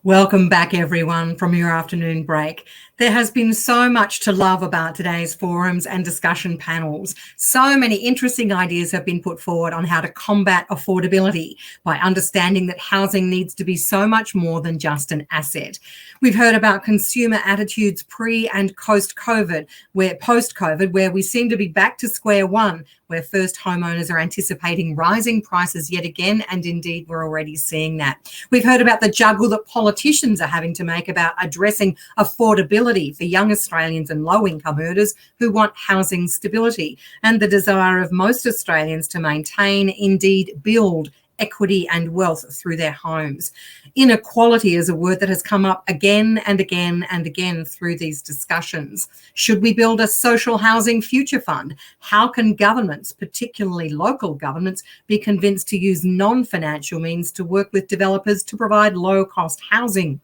Welcome back, everyone, from your afternoon break. There has been so much to love about today's forums and discussion panels. So many interesting ideas have been put forward on how to combat affordability by understanding that housing needs to be so much more than just an asset. We've heard about consumer attitudes pre and post-COVID, where we seem to be back to square one, where first homeowners are anticipating rising prices yet again, and indeed we're already seeing that. We've heard about the juggle that politicians are having to make about addressing affordability for young Australians and low-income earners who want housing stability, and the desire of most Australians to maintain, indeed build, equity and wealth through their homes. Inequality is a word that has come up again and again and again through these discussions. Should we build a social housing future fund? How can governments, particularly local governments, be convinced to use non-financial means to work with developers to provide low-cost housing?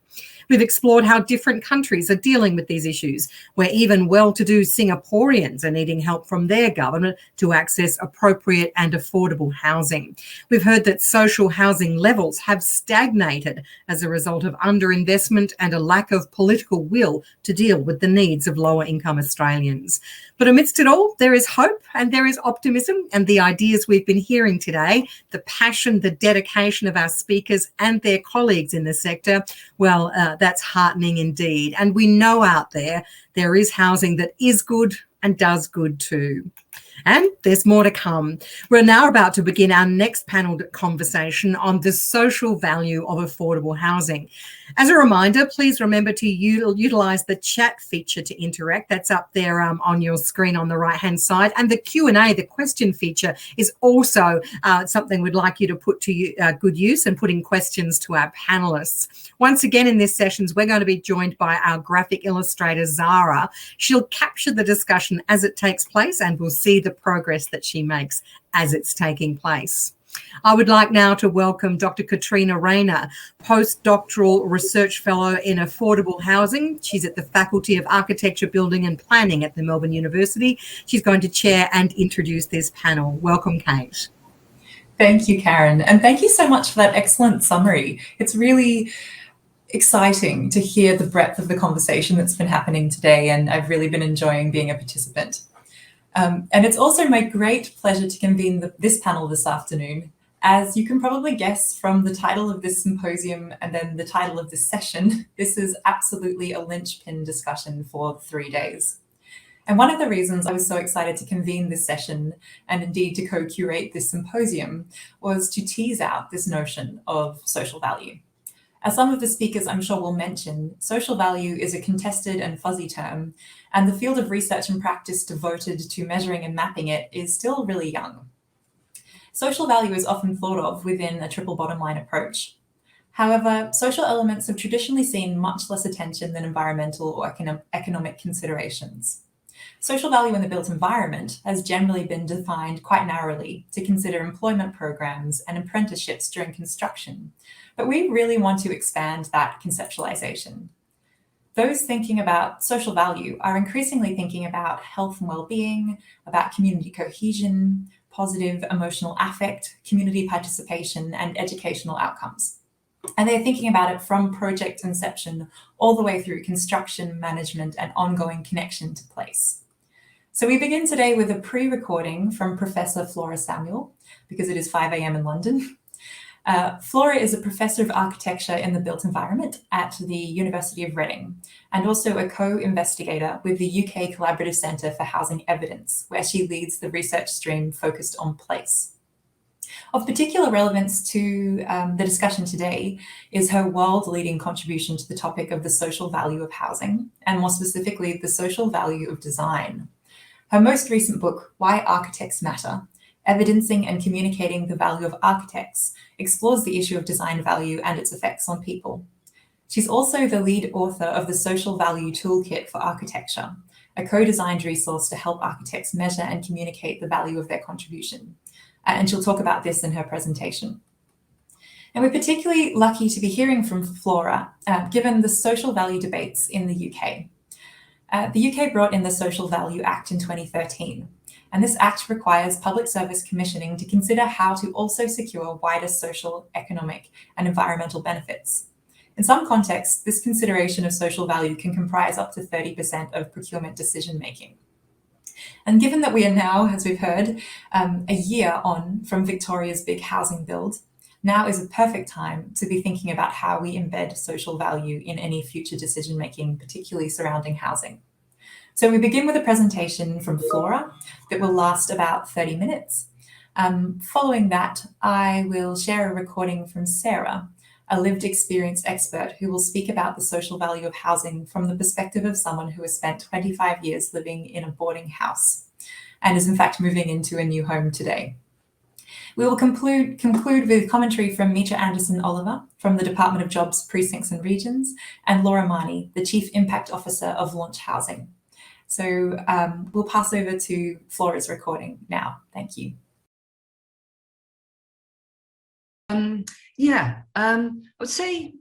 We've explored how different countries are dealing with these issues, where even well-to-do Singaporeans are needing help from their government to access appropriate and affordable housing. We've heard that social housing levels have stagnated as a result of underinvestment and a lack of political will to deal with the needs of lower-income Australians. But amidst it all, there is hope and there is optimism, and the ideas we've been hearing today, the passion, the dedication of our speakers and their colleagues in the sector, well, that's heartening indeed. And we know out there is housing that is good and does good too. And there's more to come. We're now about to begin our next panel conversation on the social value of affordable housing. As a reminder, please remember to utilise the chat feature to interact. That's up there on your screen on the right-hand side. And the Q&A, the question feature, is also something we'd like you to put to good use and putting questions to our panellists. Once again, in this session, we're going to be joined by our graphic illustrator, Zara. She'll capture the discussion as it takes place, and we'll see the progress that she makes as it's taking place. I would like now to welcome Dr. Katrina Raynor, Post-Doctoral Research Fellow in Affordable Housing. She's at the Faculty of Architecture, Building and Planning at the Melbourne University. She's going to chair and introduce this panel. Welcome, Kate. Thank you, Karen, and thank you so much for that excellent summary. It's really exciting to hear the breadth of the conversation that's been happening today, and I've really been enjoying being a participant. And it's also my great pleasure to convene this panel this afternoon. As you can probably guess from the title of this symposium and then the title of this session, this is absolutely a linchpin discussion for 3 days. And one of the reasons I was so excited to convene this session and indeed to co-curate this symposium was to tease out this notion of social value. As some of the speakers I'm sure will mention, social value is a contested and fuzzy term, and the field of research and practice devoted to measuring and mapping it is still really young. Social value is often thought of within a triple bottom line approach. However, social elements have traditionally seen much less attention than environmental or economic considerations. Social value in the built environment has generally been defined quite narrowly to consider employment programs and apprenticeships during construction, but we really want to expand that conceptualization. Those thinking about social value are increasingly thinking about health and well-being, about community cohesion, positive emotional affect, community participation, and educational outcomes. And they're thinking about it from project inception all the way through construction, management, and ongoing connection to place. So we begin today with a pre-recording from Professor Flora Samuel, because it is 5 a.m. in London. Flora is a professor of architecture in the built environment at the University of Reading, and also a co-investigator with the UK Collaborative Centre for Housing Evidence, where she leads the research stream focused on place. Of particular relevance to the discussion today is her world-leading contribution to the topic of the social value of housing, and more specifically, the social value of design. Her most recent book, Why Architects Matter, Evidencing and Communicating the Value of Architects, explores the issue of design value and its effects on people. She's also the lead author of the Social Value Toolkit for Architecture, a co-designed resource to help architects measure and communicate the value of their contribution. And she'll talk about this in her presentation. And we're particularly lucky to be hearing from Flora, given the social value debates in the UK. The UK brought in the Social Value Act in 2013, and this act requires public service commissioning to consider how to also secure wider social, economic, and environmental benefits. In some contexts, this consideration of social value can comprise up to 30% of procurement decision-making. And given that we are now, as we've heard, a year on from Victoria's big housing build, now is a perfect time to be thinking about how we embed social value in any future decision-making, particularly surrounding housing. So we begin with a presentation from Flora that will last about 30 minutes. Following that, I will share a recording from Sarah, a lived experience expert who will speak about the social value of housing from the perspective of someone who has spent 25 years living in a boarding house and is in fact moving into a new home today. We will conclude with commentary from Mitra Anderson-Oliver from the Department of Jobs, Precincts and Regions, and Laura Mahoney, the Chief Impact Officer of Launch Housing. So we'll pass over to Flora's recording now. Thank you. I would say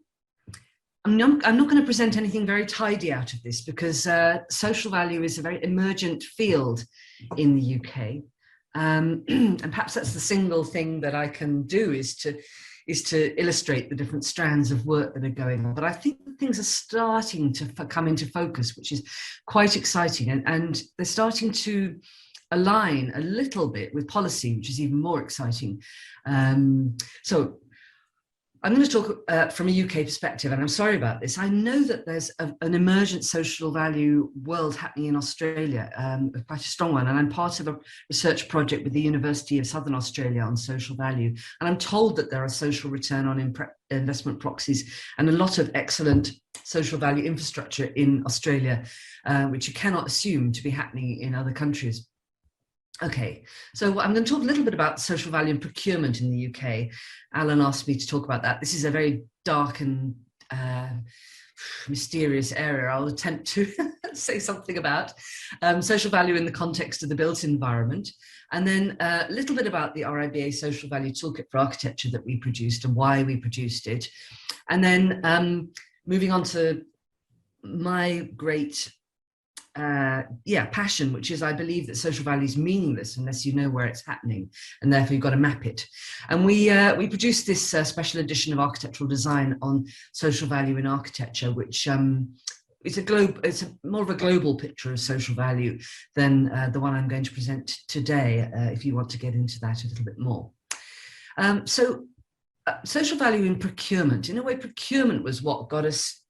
I'm not going to present anything very tidy out of this because social value is a very emergent field in the UK. And perhaps that's the single thing that I can do is to illustrate the different strands of work that are going on. But I think things are starting to come into focus, which is quite exciting. And they're starting to align a little bit with policy, which is even more exciting. So I'm going to talk from a UK perspective, and I'm sorry about this. I know that there's an emergent social value world happening in Australia, quite a strong one, and I'm part of a research project with the University of Southern Australia on social value, and I'm told that there are social return on investment proxies and a lot of excellent social value infrastructure in Australia, which you cannot assume to be happening in other countries. Okay, so I'm going to talk a little bit about social value and procurement in the UK. Alan asked me to talk about that. This is a very dark and mysterious area. I'll attempt to say something about social value in the context of the built environment, and then a little bit about the RIBA social value toolkit for architecture that we produced and why we produced it, and then moving on to my great passion, which is I believe that social value is meaningless unless you know where it's happening, and therefore you've got to map it. And we produced this special edition of architectural design on social value in architecture, which it's more of a global picture of social value than the one I'm going to present today, if you want to get into that a little bit more. Social value in procurement. In a way, procurement was what got us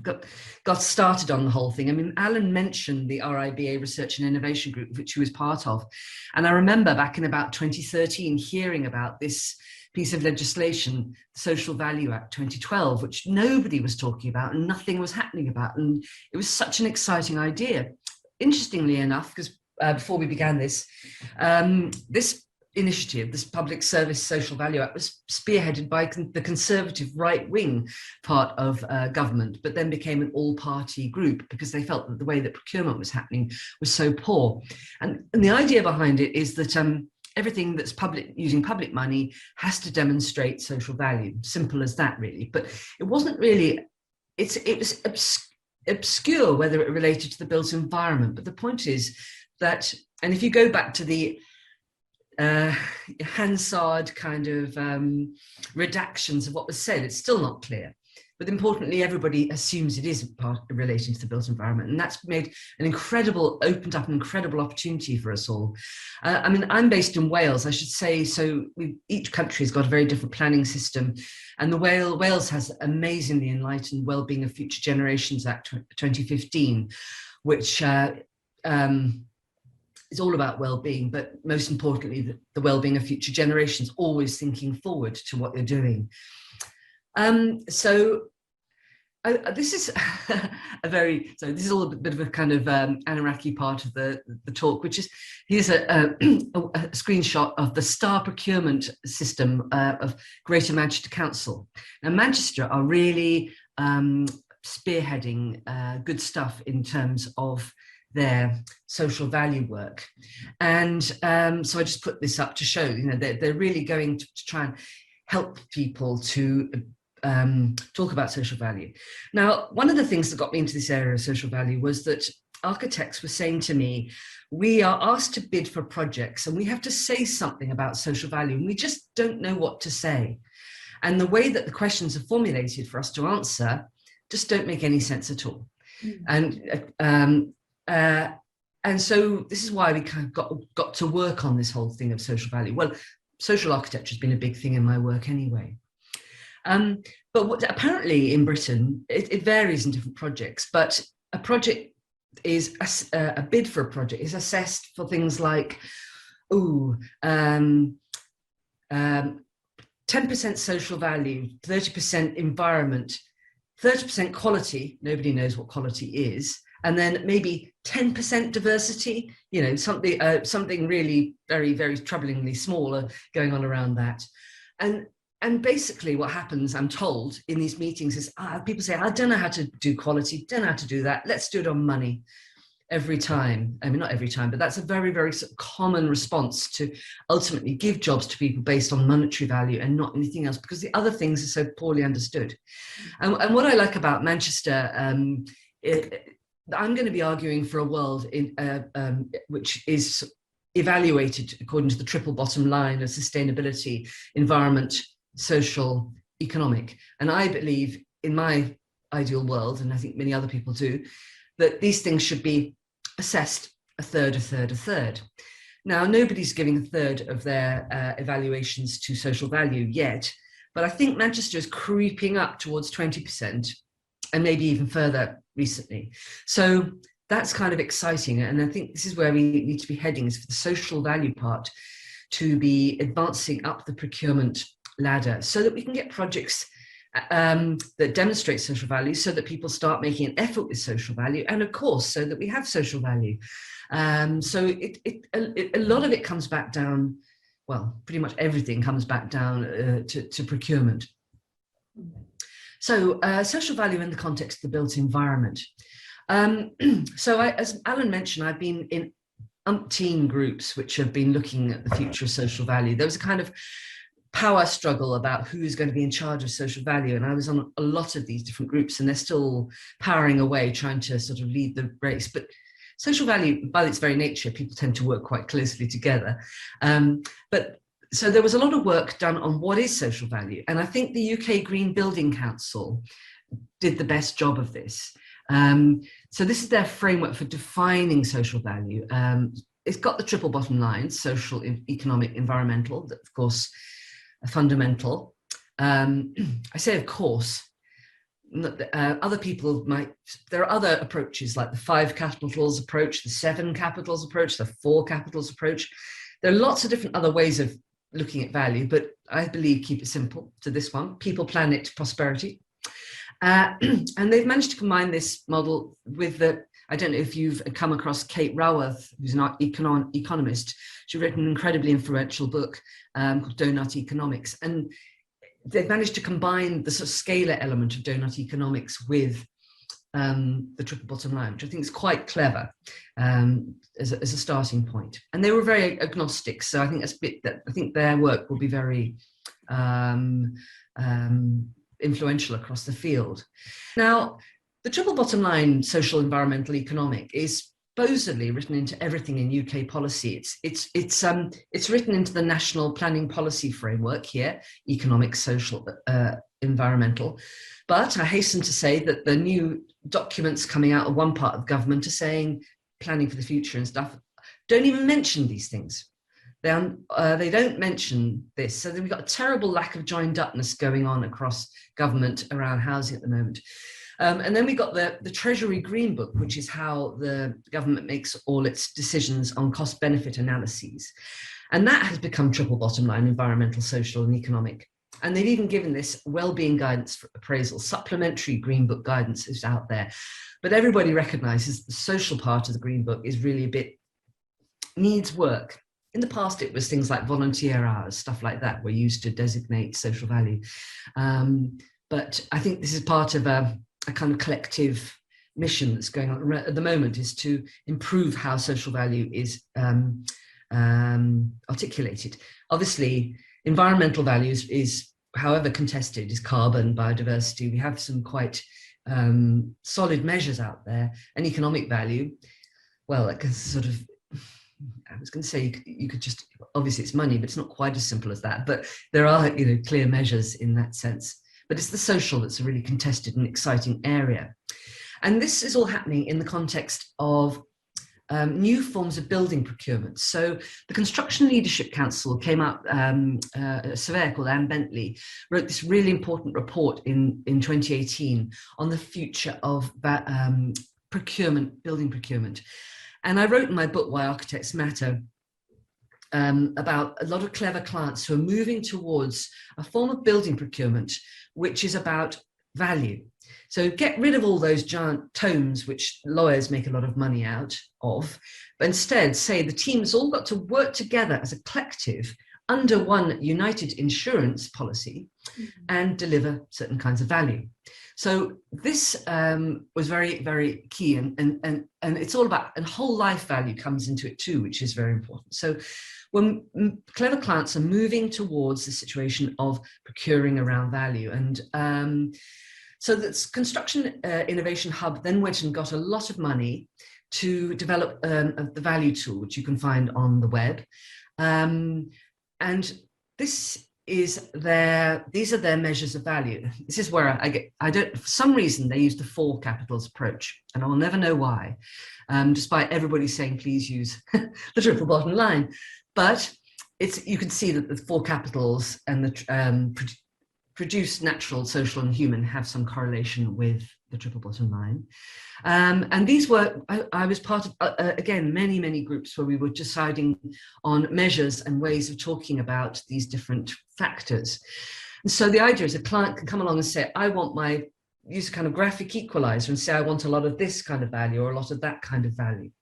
got started on the whole thing. I mean, Alan mentioned the RIBA Research and Innovation Group, which he was part of. And I remember back in about 2013 hearing about this piece of legislation, the Social Value Act 2012, which nobody was talking about and nothing was happening about. And it was such an exciting idea. Interestingly enough, because before we began this, this initiative, this Public Service Social Value Act, was spearheaded by the Conservative right-wing part of government, but then became an all-party group because they felt that the way that procurement was happening was so poor. And the idea behind it is that everything that's using public money has to demonstrate social value. Simple as that, really. But it wasn't really, it was obscure whether it related to the built environment. But the point is that, and if you go back to the Hansard kind of redactions of what was said, it's still not clear. But importantly, everybody assumes it is relating to the built environment, and that's opened up an incredible opportunity for us all. I mean, I'm based in Wales, I should say, so each country has got a very different planning system, and Wales has amazingly enlightened Wellbeing of Future Generations Act 2015, which is all about well-being, but most importantly, the well-being of future generations, always thinking forward to what you're doing. This is this is all a bit of a kind of Anunnaki part of the talk, which is, here's a screenshot of the star procurement system of Greater Manchester Council. Now, Manchester are really spearheading good stuff in terms of their social value work. And so I just put this up to show, they're really going to try and help people to talk about social value. Now, one of the things that got me into this area of social value was that architects were saying to me, we are asked to bid for projects and we have to say something about social value and we just don't know what to say. And the way that the questions are formulated for us to answer just don't make any sense at all. And so this is why we kind of got to work on this whole thing of social value. Well, social architecture has been a big thing in my work anyway. But apparently in Britain, it varies in different projects, but a project is a bid for a project is assessed for things like, 10% social value, 30% environment, 30% quality, nobody knows what quality is, and then maybe 10% diversity, you know, something really very, very troublingly small going on around that. And basically what happens, I'm told, in these meetings is people say, I don't know how to do quality, don't know how to do that. Let's do it on money every time. I mean, not every time, but that's a very, very common response to ultimately give jobs to people based on monetary value and not anything else, because the other things are so poorly understood. And what I like about Manchester, I'm going to be arguing for a world which is evaluated according to the triple bottom line of sustainability, environment, social, economic. And I believe, in my ideal world, and I think many other people do, that these things should be assessed a third, a third, a third. Now, nobody's giving a third of their evaluations to social value yet, but I think Manchester is creeping up towards 20% and maybe even further recently. So that's kind of exciting. And I think this is where we need to be heading, is for the social value part to be advancing up the procurement ladder so that we can get projects that demonstrate social value, so that people start making an effort with social value, and of course, so that we have social value. So a lot of it comes back down, well, pretty much everything comes back down to procurement. So social value in the context of the built environment. So as Alan mentioned, I've been in umpteen groups which have been looking at the future of social value. There was a kind of power struggle about who's going to be in charge of social value, and I was on a lot of these different groups, and they're still powering away, trying to sort of lead the race. But social value, by its very nature, people tend to work quite closely together. But so there was a lot of work done on what is social value, and I think the UK Green Building Council did the best job of this. So this is their framework for defining social value. It's got the triple bottom line: social, economic, environmental, that of course are fundamental. I say of course, other people might, there are other approaches like the 5 capitals approach, the 7 capitals approach, the 4 capitals approach. There are lots of different other ways of looking at value, but I believe keep it simple to this one: people, planet, prosperity. And they've managed to combine this model with the, I don't know if you've come across Kate Raworth, who's an economist. She's written an incredibly influential book called Donut Economics. And they've managed to combine the sort of scalar element of donut economics with the triple bottom line, which I think is quite clever as a starting point. And they were very agnostic. So I think that's a bit that I think their work will be very influential across the field. Now, the triple bottom line, social, environmental, economic, is supposedly written into everything in UK policy. It's written into the National Planning Policy Framework here: economic, social, environmental. But I hasten to say that the new documents coming out of one part of government are saying planning for the future and stuff don't even mention these things. They don't mention this. So we've got a terrible lack of joined upness going on across government around housing at the moment. And then we got the Treasury Green Book, which is how the government makes all its decisions on cost benefit analyses. And that has become triple bottom line: environmental, social, and economic. And they've even given this well-being guidance for appraisal. Supplementary Green Book guidance is out there. But everybody recognizes the social part of the Green Book is really a bit, needs work. In the past, it was things like volunteer hours, stuff like that were used to designate social value. But I think this is part of a kind of collective mission that's going on at the moment, is to improve how social value is articulated. Obviously, environmental values is, however contested, is carbon, biodiversity. We have some quite solid measures out there. And economic value, well, like a sort of I was going to say you could just, obviously it's money, but it's not quite as simple as that. But there are, you know, clear measures in that sense. But it's the social that's a really contested and exciting area. And this is all happening in the context of new forms of building procurement. So the Construction Leadership Council came out, a surveyor called Anne Bentley wrote this really important report in 2018 on the future of procurement, building procurement. And I wrote in my book, Why Architects Matter, about a lot of clever clients who are moving towards a form of building procurement which is about value. So get rid of all those giant tomes which lawyers make a lot of money out of, but instead say the team's all got to work together as a collective under one united insurance policy and deliver certain kinds of value. So this was very, very key, and it's all about, and whole life value comes into it too, which is very important. So when clever clients are moving towards the situation of procuring around value, and so this Construction Innovation Hub then went and got a lot of money to develop the value tool, which you can find on the web. And this is these are their measures of value. This is where for some reason they use the 4 capitals approach, and I will never know why, despite everybody saying, please use the triple bottom line. But you can see that the 4 capitals and the produce, natural, social, and human have some correlation with the triple bottom line. And these were, I was part of, again, many, many groups where we were deciding on measures and ways of talking about these different factors. And so the idea is a client can come along and say, use a kind of graphic equalizer and say, I want a lot of this kind of value or a lot of that kind of value.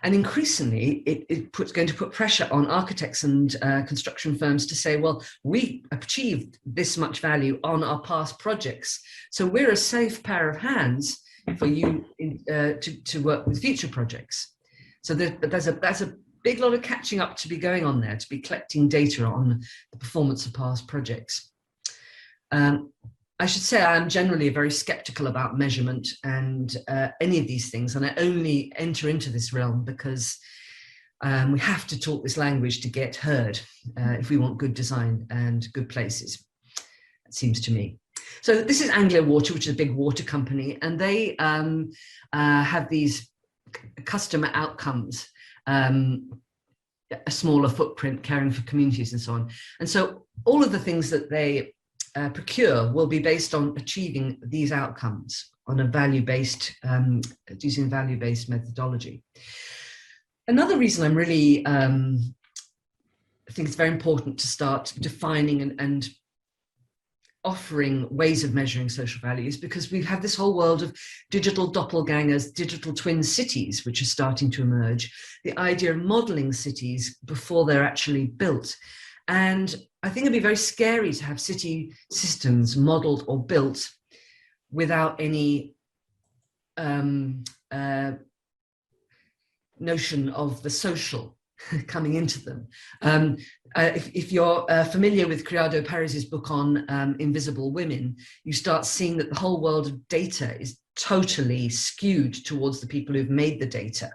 And increasingly, it's going to put pressure on architects and construction firms to say, well, we achieved this much value on our past projects, so we're a safe pair of hands for you to work with future projects. So there's a big lot of catching up to be going on there, to be collecting data on the performance of past projects. I should say I'm generally very skeptical about measurement and any of these things, and I only enter into this realm because we have to talk this language to get heard if we want good design and good places, it seems to me. So this is Anglia Water, which is a big water company, and they have these customer outcomes, a smaller footprint, caring for communities and so on. And so all of the things that they procure will be based on achieving these outcomes on a value-based, using value-based methodology. Another reason I'm really, I think it's very important to start defining and offering ways of measuring social value is because we have this whole world of digital doppelgangers, digital twin cities, which are starting to emerge. The idea of modeling cities before they're actually built. And I think it'd be very scary to have city systems modeled or built without any notion of the social coming into them. If you're familiar with Criado Paris's book on invisible women, you start seeing that the whole world of data is totally skewed towards the people who've made the data.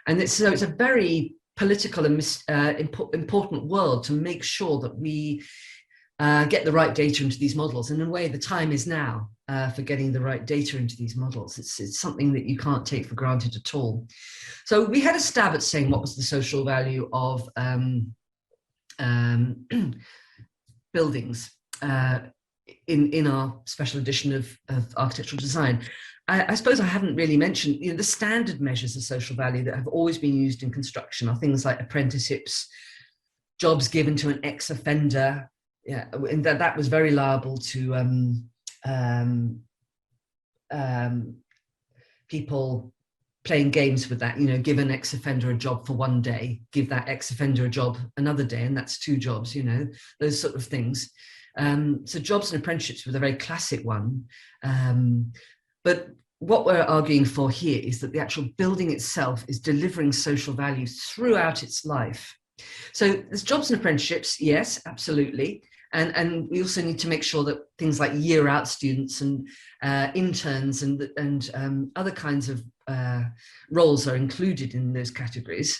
And so it's a very political and important world to make sure that we get the right data into these models. And in a way, the time is now for getting the right data into these models. It's something that you can't take for granted at all. So we had a stab at saying what was the social value of buildings in our special edition of architectural design. I suppose I haven't really mentioned, the standard measures of social value that have always been used in construction are things like apprenticeships, jobs given to an ex-offender. Yeah, and that was very liable to people playing games with that. Give an ex-offender a job for one day, give that ex-offender a job another day, and that's 2 jobs. Those sort of things. So jobs and apprenticeships were the very classic one. But what we're arguing for here is that the actual building itself is delivering social value throughout its life. So there's jobs and apprenticeships, yes, absolutely. And we also need to make sure that things like year-out students and interns and other kinds of roles are included in those categories.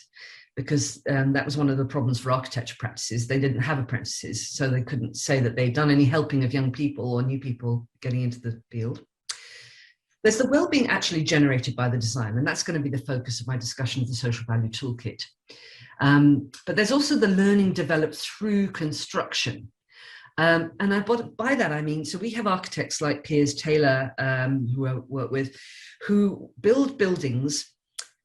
because that was one of the problems for architecture practices. They didn't have apprentices, so they couldn't say that they'd done any helping of young people or new people getting into the field. There's the well-being actually generated by the design, and that's going to be the focus of my discussion of the social value toolkit. But there's also the learning developed through construction. And by that I mean, so we have architects like Piers Taylor, who I work with, who build buildings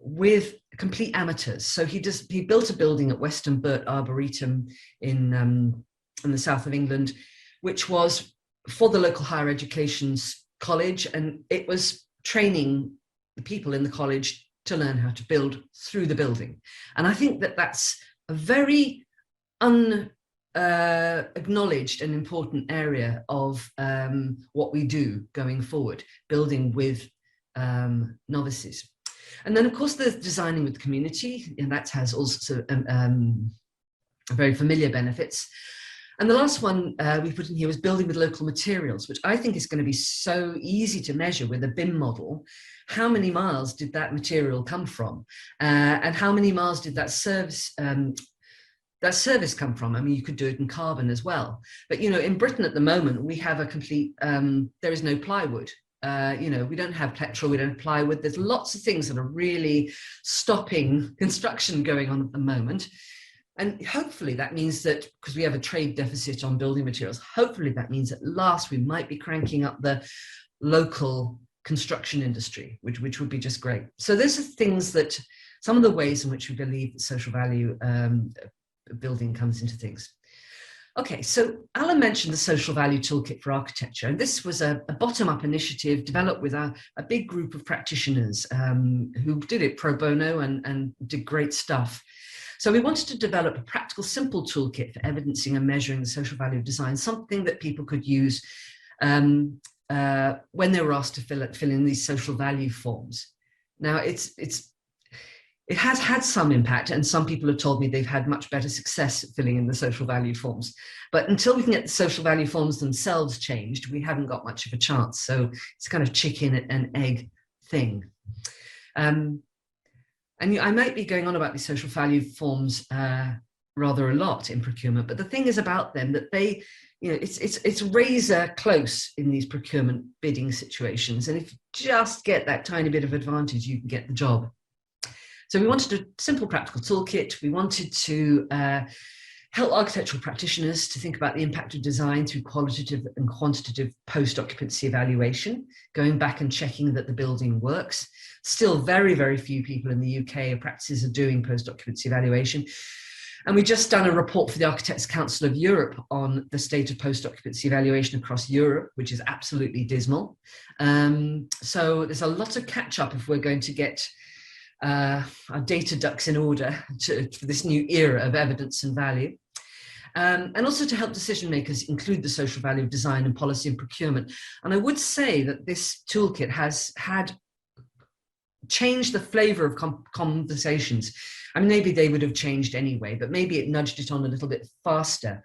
with complete amateurs. So he built a building at Weston Burt Arboretum in the south of England, which was for the local higher education college, and it was training the people in the college to learn how to build through the building. And I think that that's a very acknowledged and important area of what we do going forward, building with novices. And then, of course, there's designing with the community, and that has also very familiar benefits. And the last one we put in here was building with local materials, which I think is going to be so easy to measure with a BIM model. How many miles did that material come from? And how many miles did that service come from? I mean, you could do it in carbon as well. But, you know, in Britain at the moment, we have a complete, there is no plywood. You know, we don't have petrol, we don't have plywood. There's lots of things that are really stopping construction going on at the moment. And hopefully that means that, because we have a trade deficit on building materials, hopefully that means at last we might be cranking up the local construction industry, which would be just great. So those are things that, some of the ways in which we believe that social value building comes into things. Okay, so Alan mentioned the social value toolkit for architecture, and this was a bottom-up initiative developed with a big group of practitioners who did it pro bono and did great stuff. So we wanted to develop a practical, simple toolkit for evidencing and measuring the social value of design, something that people could use when they were asked to fill in these social value forms. Now, it has had some impact, and some people have told me they've had much better success at filling in the social value forms. But until we can get the social value forms themselves changed, we haven't got much of a chance. So it's kind of chicken and egg thing. And I might be going on about these social value forms rather a lot in procurement, but the thing is about them that they, you know, it's razor close in these procurement bidding situations. And if you just get that tiny bit of advantage, you can get the job. So we wanted a simple practical toolkit. We wanted to help architectural practitioners to think about the impact of design through qualitative and quantitative post-occupancy evaluation, going back and checking that the building works. Still very, very few people in the UK or practices are doing post-occupancy evaluation. And we've just done a report for the Architects' Council of Europe on the state of post-occupancy evaluation across Europe, which is absolutely dismal. So there's a lot of catch-up if we're going to get our data ducks in order for this new era of evidence and value. And also to help decision makers include the social value of design and policy and procurement. And I would say that this toolkit has changed the flavor of conversations. I mean, maybe they would have changed anyway, but maybe it nudged it on a little bit faster.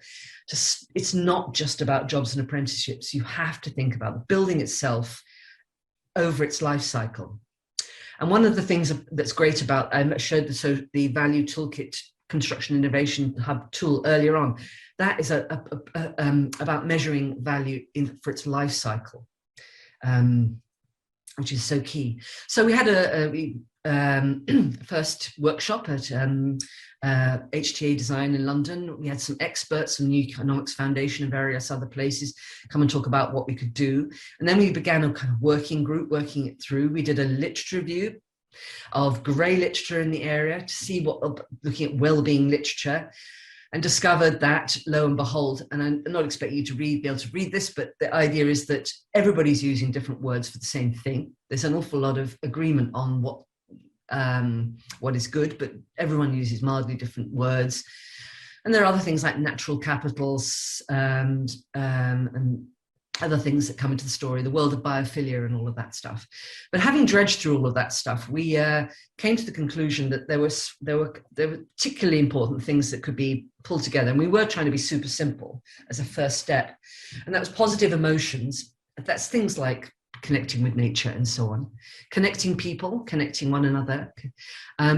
It's not just about jobs and apprenticeships. You have to think about the building itself over its life cycle. And one of the things that's great about, I showed the Value Toolkit Construction Innovation Hub tool earlier on, that is about measuring value for its life cycle, which is so key. So we had a first workshop at HTA Design in London. We had some experts from the Economics Foundation and various other places come and talk about what we could do. And then we began a kind of working group, working it through. We did a literature review of grey literature in the area to see looking at wellbeing literature, and discovered that, lo and behold, and I'm not expecting you to be able to read this, but the idea is that everybody's using different words for the same thing. There's an awful lot of agreement on what is good, but everyone uses mildly different words. And there are other things like natural capitals and other things that come into the story, the world of biophilia and all of that stuff. But having dredged through all of that stuff, we came to the conclusion that there were particularly important things that could be pulled together. And we were trying to be super simple as a first step. And that was positive emotions. That's things like connecting with nature and so on. Connecting people, connecting one another.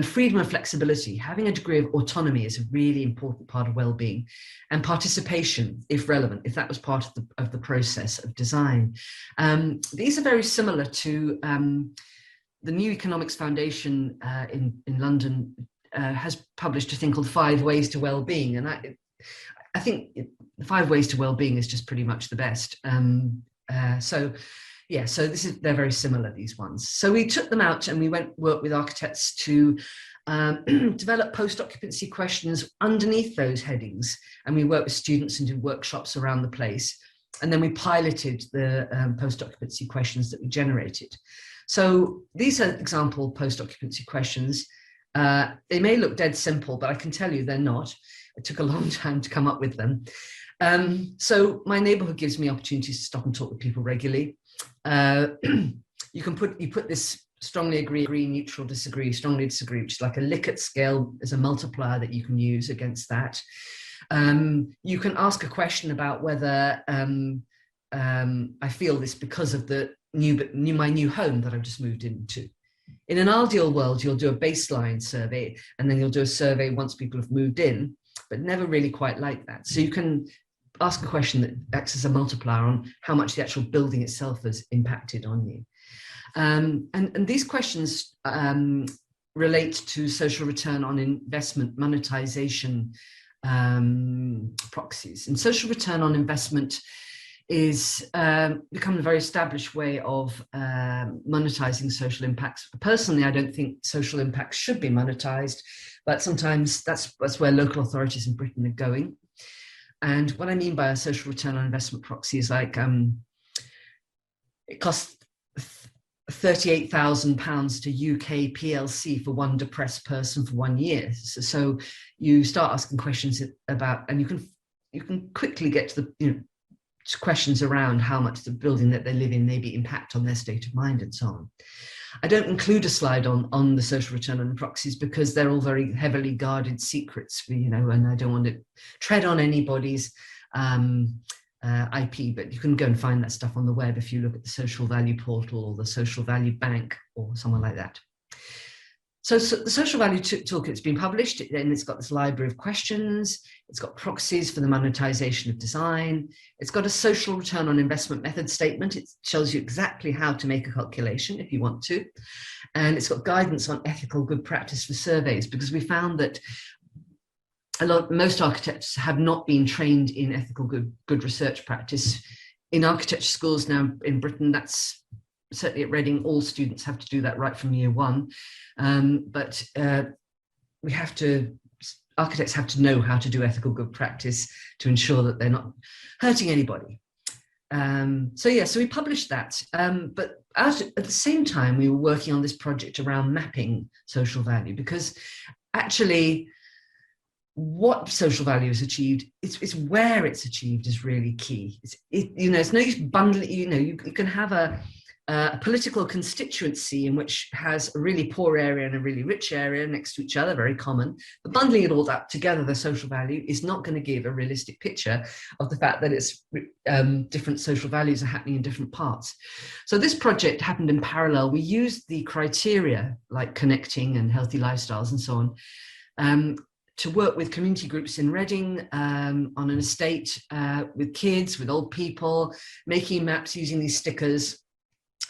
Freedom and flexibility, having a degree of autonomy is a really important part of well-being. And participation, if relevant, if that was part of the process of design. These are very similar to the New Economics Foundation in London has published a thing called 5 Ways to Wellbeing. And I think 5 Ways to Wellbeing is just pretty much the best. So they're very similar, these ones. So we took them out and we worked with architects to develop post-occupancy questions underneath those headings. And we worked with students and did workshops around the place. And then we piloted the post-occupancy questions that we generated. So these are example post-occupancy questions. They may look dead simple, but I can tell you they're not. It took a long time to come up with them. So my neighborhood gives me opportunities to stop and talk with people regularly. You put this strongly agree, neutral, disagree, strongly disagree, which is like a Likert scale as a multiplier that you can use against that. You can ask a question about whether I feel this because of the my new home that I've just moved into. In an ideal world, you'll do a baseline survey and then you'll do a survey once people have moved in, but never really quite like that. So you can ask a question that acts as a multiplier on how much the actual building itself has impacted on you. And these questions relate to social return on investment monetization proxies. And social return on investment is become a very established way of monetizing social impacts. Personally, I don't think social impacts should be monetized, but sometimes that's where local authorities in Britain are going. And what I mean by a social return on investment proxy is like it costs £38,000 to UK PLC for one depressed person for 1 year. So you start asking questions about, and you can quickly get to the questions around how much the building that they live in maybe impact on their state of mind and so on. I don't include a slide on the social return on the proxies because they're all very heavily guarded secrets, and I don't want to tread on anybody's IP, but you can go and find that stuff on the web if you look at the Social Value Portal or the Social Value Bank or someone like that. So the Social Value Toolkit's been published, and it's got this library of questions. It's got proxies for the monetization of design. It's got a social return on investment method statement. It shows you exactly how to make a calculation if you want to. And it's got guidance on ethical good practice for surveys, because we found that most architects have not been trained in ethical good research practice. In architecture schools now in Britain, that's certainly at Reading, all students have to do that right from year one. But architects have to know how to do ethical good practice to ensure that they're not hurting anybody. So we published that. But at the same time, we were working on this project around mapping social value, because actually what social value is achieved, it's where it's achieved is really key. It's no use bundling, you can have a political constituency in which has a really poor area and a really rich area next to each other, very common. But bundling it all that together, the social value, is not going to give a realistic picture of the fact that it's different social values are happening in different parts. So this project happened in parallel. We used the criteria like connecting and healthy lifestyles and so on to work with community groups in Reading on an estate with kids, with old people, making maps using these stickers.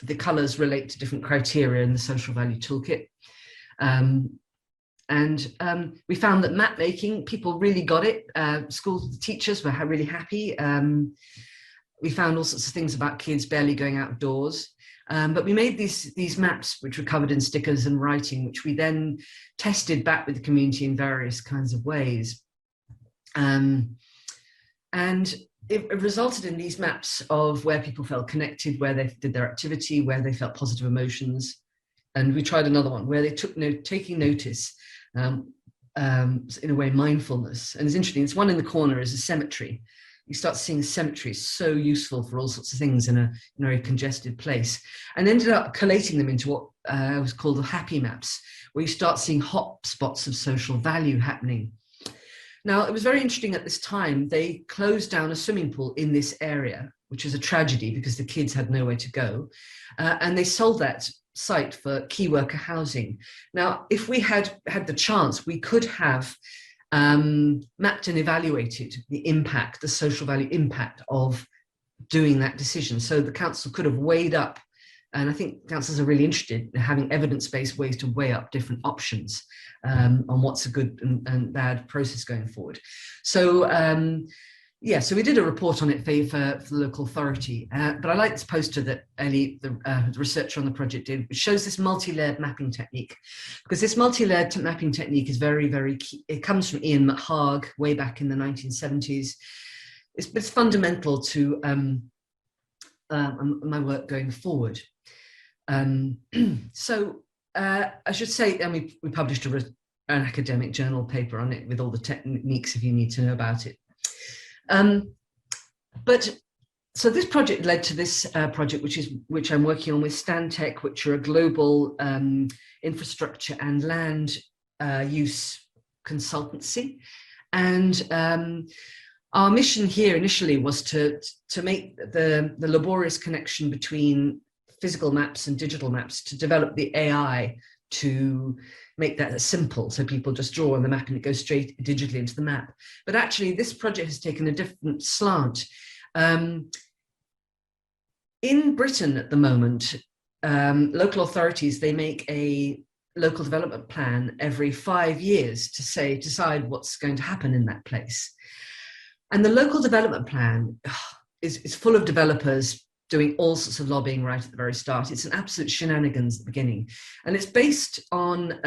The colours relate to different criteria in the social value toolkit. We found that map making, people really got it. School teachers were really happy. We found all sorts of things about kids barely going outdoors. But we made these maps, which were covered in stickers and writing, which we then tested back with the community in various kinds of ways. And it resulted in these maps of where people felt connected, where they did their activity, where they felt positive emotions. And we tried another one where they taking notice, in a way, mindfulness. And it's interesting, it's one in the corner is a cemetery. You start seeing cemeteries so useful for all sorts of things in a very congested place, and ended up collating them into what was called the happy maps, where you start seeing hot spots of social value happening. Now, it was very interesting at this time, they closed down a swimming pool in this area, which is a tragedy because the kids had nowhere to go. And they sold that site for key worker housing. Now, if we had the chance, we could have mapped and evaluated the impact, the social value impact of doing that decision. So the council could have weighed up, and I think councils are really interested in having evidence-based ways to weigh up different options on what's a good and bad process going forward. So yeah, so we did a report on it for the local authority, but I like this poster that Ellie, the researcher on the project, did, which shows this multi-layered mapping technique, because this multi-layered mapping technique is very, very key. It comes from Ian McHarg way back in the 1970s. It's fundamental to my work going forward. So I should say, and we published an academic journal paper on it with all the techniques if you need to know about it. But so this project led to this project, which I'm working on with Stantec, which are a global infrastructure and land use consultancy. And our mission here initially was to make the laborious connection between physical maps and digital maps, to develop the AI to make that simple, so people just draw on the map and it goes straight digitally into the map. But actually this project has taken a different slant. In Britain at the moment, local authorities, they make a local development plan every 5 years to decide what's going to happen in that place. And the local development plan is full of developers doing all sorts of lobbying right at the very start. It's an absolute shenanigans at the beginning. And it's based on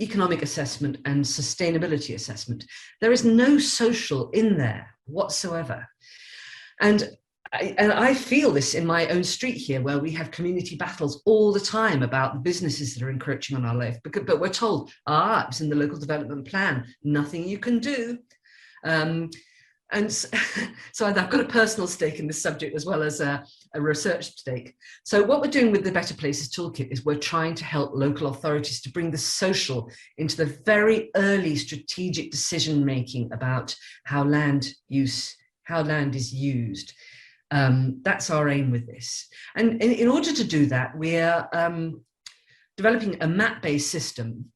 economic assessment and sustainability assessment. There is no social in there whatsoever. And I feel this in my own street here, where we have community battles all the time about the businesses that are encroaching on our life. But we're told, it's in the local development plan, nothing you can do. And so I've got a personal stake in this subject as well as a research stake. So what we're doing with the Better Places Toolkit is we're trying to help local authorities to bring the social into the very early strategic decision-making about how land is used. That's our aim with this. And in order to do that, we're developing a map-based system.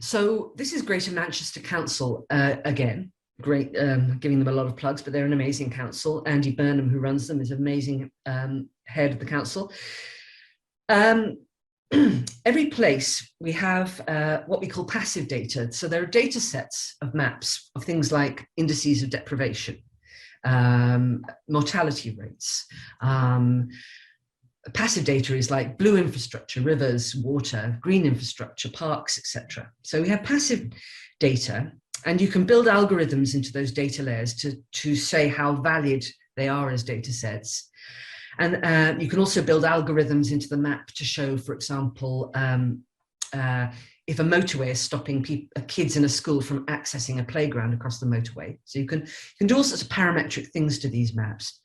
So this is Greater Manchester Council, again, great, giving them a lot of plugs, but they're an amazing council. Andy Burnham, who runs them, is an amazing head of the council. Every place we have what we call passive data. So there are data sets of maps of things like indices of deprivation, mortality rates. Passive data is like blue infrastructure, rivers, water, green infrastructure, parks, etc. So we have passive data, and you can build algorithms into those data layers to say how valid they are as data sets. And you can also build algorithms into the map to show, for example, if a motorway is stopping kids in a school from accessing a playground across the motorway. So you can do all sorts of parametric things to these maps.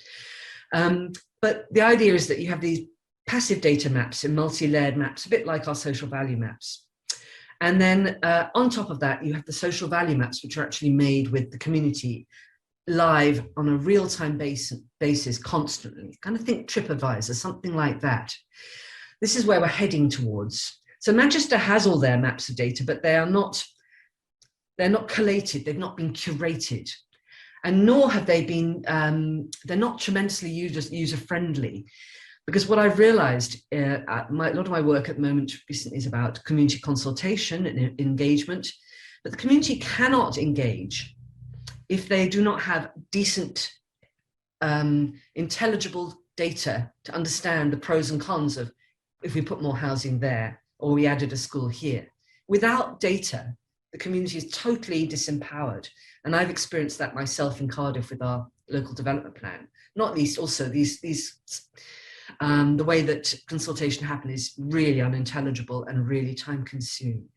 But the idea is that you have these passive data maps and multi-layered maps, a bit like our social value maps. And then on top of that, you have the social value maps, which are actually made with the community live on a real-time basis constantly. Kind of think TripAdvisor, something like that. This is where we're heading towards. So Manchester has all their maps of data, but they're not collated, they've not been curated. And nor have they been, they're not tremendously user-friendly. Because what I've realized, a lot of my work at the moment recently is about community consultation and engagement, but the community cannot engage if they do not have decent, intelligible data to understand the pros and cons of if we put more housing there or we added a school here. Without data, the community is totally disempowered. And I've experienced that myself in Cardiff with our local development plan. Not least also the way that consultation happens is really unintelligible and really time consuming.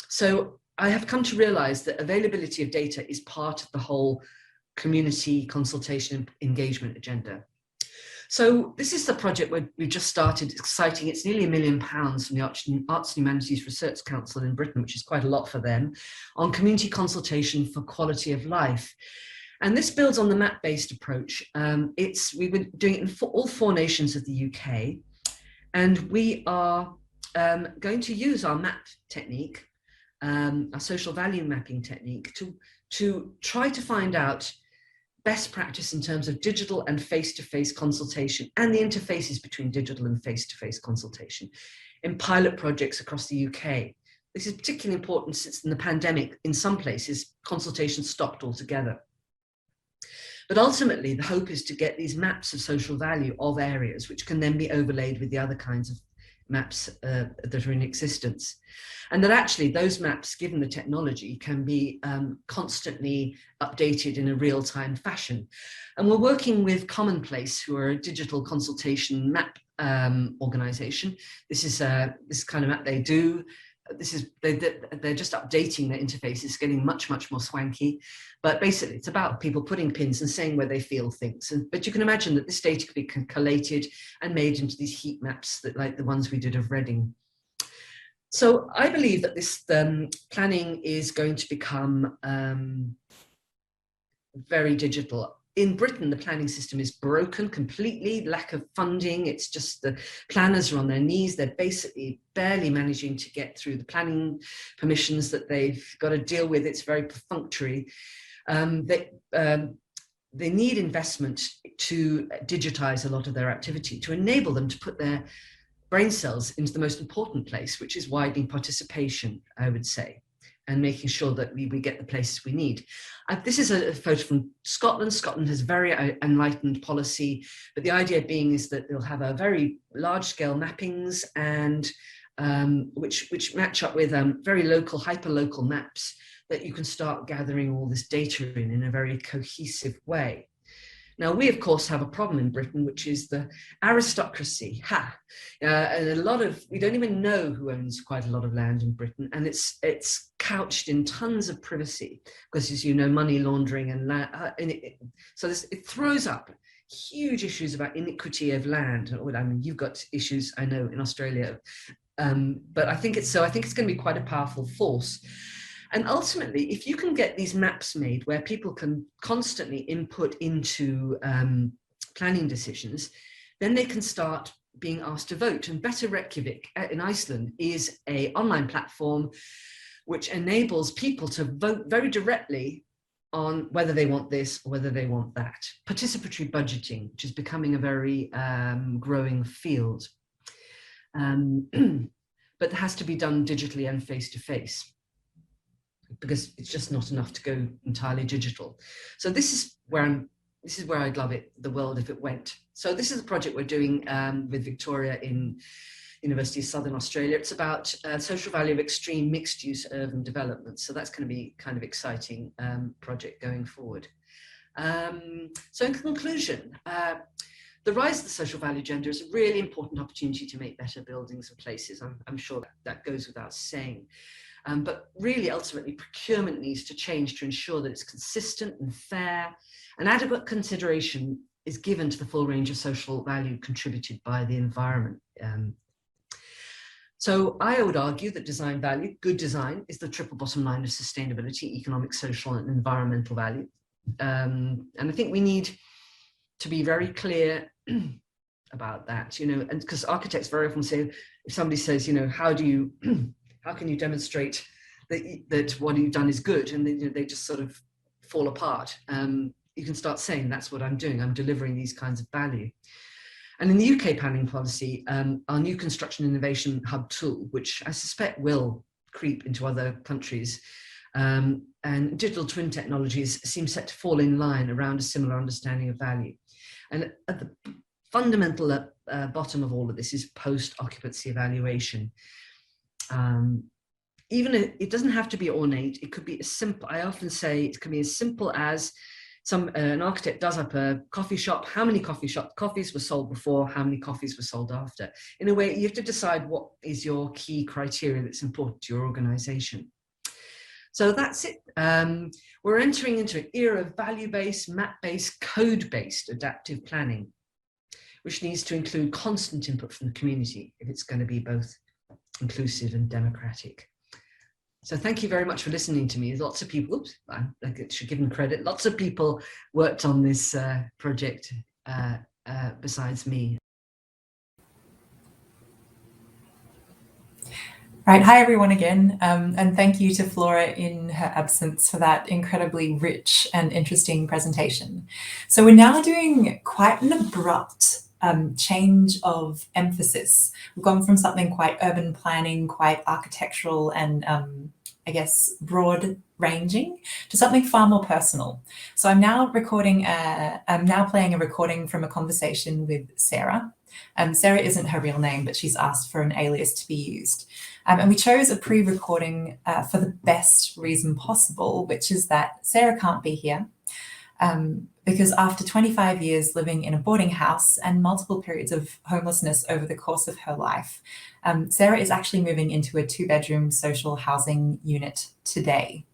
So I have come to realize that availability of data is part of the whole community consultation and engagement agenda. So this is the project where we just started. It's exciting. It's nearly £1 million from the Arts and Humanities Research Council in Britain, which is quite a lot for them, on community consultation for quality of life. And this builds on the map-based approach. We've been doing it in all 4 nations of the UK, and we are going to use our map technique, our social value mapping technique, to try to find out best practice in terms of digital and face-to-face consultation and the interfaces between digital and face-to-face consultation in pilot projects across the UK. This is particularly important since in the pandemic, in some places, consultation stopped altogether. But ultimately, the hope is to get these maps of social value of areas, which can then be overlaid with the other kinds of maps that are in existence. And that actually those maps, given the technology, can be constantly updated in a real-time fashion. And we're working with Commonplace, who are a digital consultation map organization. This is this kind of map they do. They're just updating their interfaces, getting much more swanky. But basically, it's about people putting pins and saying where they feel things. But you can imagine that this data could be collated and made into these heat maps that, like the ones we did of Reading. So I believe that this planning is going to become very digital. In Britain, the planning system is broken completely, lack of funding. It's just the planners are on their knees. They're basically barely managing to get through the planning permissions that they've got to deal with. It's very perfunctory. They need investment to digitize a lot of their activity, to enable them to put their brain cells into the most important place, which is widening participation, I would say, and making sure that we get the places we need. This is a photo from Scotland. Scotland has very enlightened policy, but the idea being is that they'll have a very large-scale mappings and which match up with very local, hyper-local maps that you can start gathering all this data in a very cohesive way. Now, we, of course, have a problem in Britain, which is the aristocracy. And we don't even know who owns quite a lot of land in Britain, and it's couched in tons of privacy, because, as you know, money laundering and it throws up huge issues about iniquity of land. I mean, you've got issues, I know, in Australia, but I think it's going to be quite a powerful force. And ultimately, if you can get these maps made where people can constantly input into planning decisions, then they can start being asked to vote. And Better Reykjavik in Iceland is an online platform which enables people to vote very directly on whether they want this or whether they want that. Participatory budgeting, which is becoming a very growing field. But it has to be done digitally and face-to-face, because it's just not enough to go entirely digital. So this is where I'd love the world if it went. So this is a project we're doing with Victoria in University of Southern Australia. It's about social value of extreme mixed use urban development. So that's going to be kind of exciting project going forward. So in conclusion, the rise of the social value agenda is a really important opportunity to make better buildings and places. I'm sure that goes without saying. But really, ultimately, procurement needs to change to ensure that it's consistent and fair, and adequate consideration is given to the full range of social value contributed by the environment. So I would argue that design value, good design, is the triple bottom line of sustainability, economic, social, and environmental value. And I think we need to be very clear about that, and because architects very often say, if somebody says, how can you demonstrate that what you've done is good? And they just sort of fall apart. You can start saying, that's what I'm doing. I'm delivering these kinds of value. And in the UK planning policy, our new construction innovation hub tool, which I suspect will creep into other countries, and digital twin technologies seem set to fall in line around a similar understanding of value. And at the fundamental bottom of all of this is post-occupancy evaluation. Even it doesn't have to be ornate. It could be as simple. I often say it can be as simple as an architect does up a coffee shop. How many coffees were sold before? How many coffees were sold after? In a way, you have to decide what is your key criteria that's important to your organization. So that's it. We're entering into an era of value-based, map-based, code-based adaptive planning. which needs to include constant input from the community if it's going to be both inclusive and democratic. So thank you very much for listening to me. Lots of people, oops, I should give them credit, lots of people worked on this project besides me. Right, hi everyone again, and thank you to Flora in her absence for that incredibly rich and interesting presentation. So we're now doing quite an abrupt change of emphasis. We've gone from something quite urban planning, quite architectural and I guess broad ranging to something far more personal. So I'm now playing a recording from a conversation with Sarah. Sarah isn't her real name, but she's asked for an alias to be used. And we chose a pre-recording for the best reason possible, which is that Sarah can't be here because after 25 years living in a boarding house and multiple periods of homelessness over the course of her life, Sarah is actually moving into a 2-bedroom social housing unit today.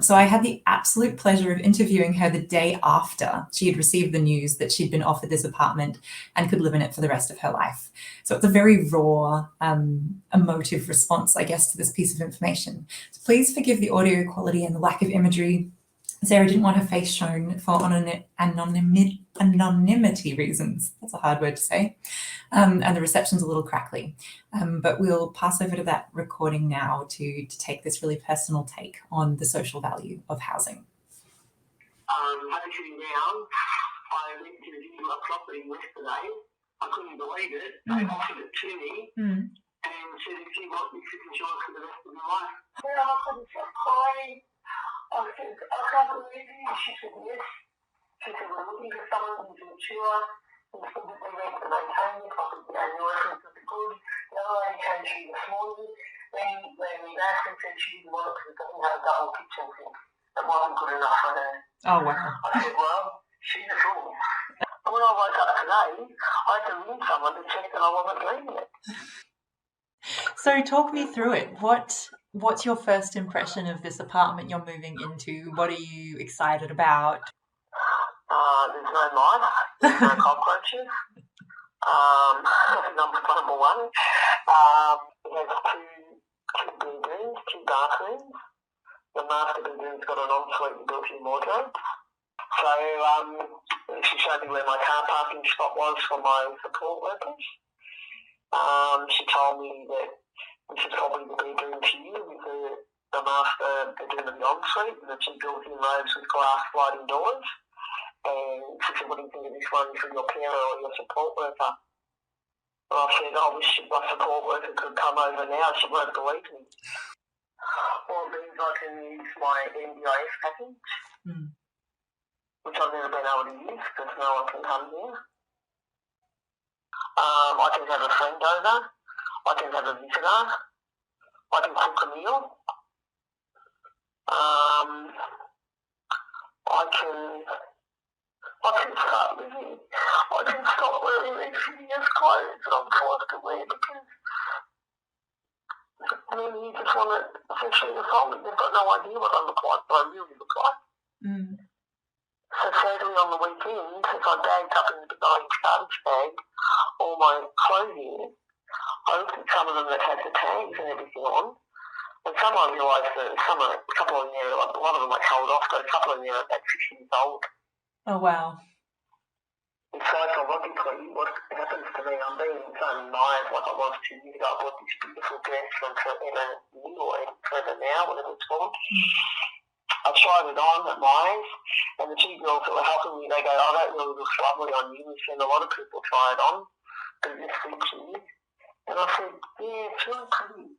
So I had the absolute pleasure of interviewing her the day after she had received the news that she'd been offered this apartment and could live in it for the rest of her life. So it's a very raw, emotive response, I guess, to this piece of information. So please forgive the audio quality and the lack of imagery. Sarah didn't want her face shown for anonymity reasons. That's a hard word to say. And the reception's a little crackly. But we'll pass over to that recording now to take this really personal take on the social value of housing. Actually now, I went to view a property yesterday. I couldn't believe it. They offered it to me and said, if you want this insurance for the rest of your life. Yeah, I couldn't stop crying. I said, I can't believe you. She said, yes. She said, we're looking for someone who's mature, who's good at the rent to maintain the property, and your reference is good. The other lady came to me this morning when we asked and said she didn't want it because it doesn't have a double kitchen sink. It wasn't good enough for her. Oh, wow. I said, well, she's a fool. And when I woke up today, I had to ring someone to check that I wasn't leaving it. So talk me through it. What's your first impression of this apartment you're moving into? What are you excited about? There's no mice, there's no cockroaches. Number one. It has two bedrooms, 2 bathrooms. The master bedroom's got an ensuite built-in wardrobe. So she showed me where my car parking spot was for my support workers. She told me that this is probably the bedroom to you with the master bedroom of the ensuite and the 2 built-in robes with glass sliding doors. And she said, what do you think of this one for your carer or your support worker? And I said, I wish my support worker could come over now. She won't believe me. Well, it means I can use my NDIS package, which I've never been able to use because no one can come here. I can have a friend over. I can have a visitor. I can cook a meal. I can start living. I can stop wearing these hideous clothes that I'm forced to wear because you just want to essentially assault me. They've got no idea what I look like, but I really look like. So sadly on the weekend, as I bagged up in the big orange garbage bag all my clothing, I looked at some of them that had the tags and everything on, and some I realised that a couple of them there, a lot of them I told off, but a couple of them there are about 6 years old. Oh, wow. And psychologically, what happens to me, I'm being so admired like I was 2 years ago. I bought this beautiful dress from Forever New or Forever Now, whatever it's called. I tried it on at mine, and the 2 girls that were helping me, they go, oh, that really looks lovely on you. We've seen a lot of people try it on, but this suits you. And I said, yeah, it's really pretty.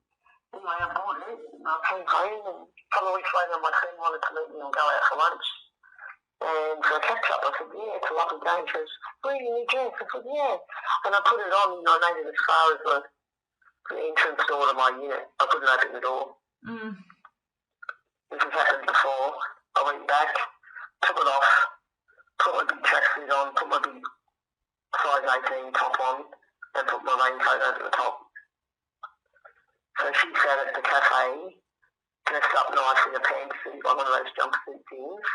Anyway, I bought it, and I came home, and a couple of weeks later, my friend wanted to meet me and go out for lunch. And for a catch-up, I said, yeah, it's a lovely day. She goes, where are you dress? I said, yeah. And I put it on, and I made it as far as the entrance door to my unit. I couldn't open the door. This has happened before. I went back, took it off, put my big tracksuit on, put my big size 18 top on, and put my raincoat over the top. So she sat at the cafe, dressed up nice in a pantsuit, like one of those jumpsuit things,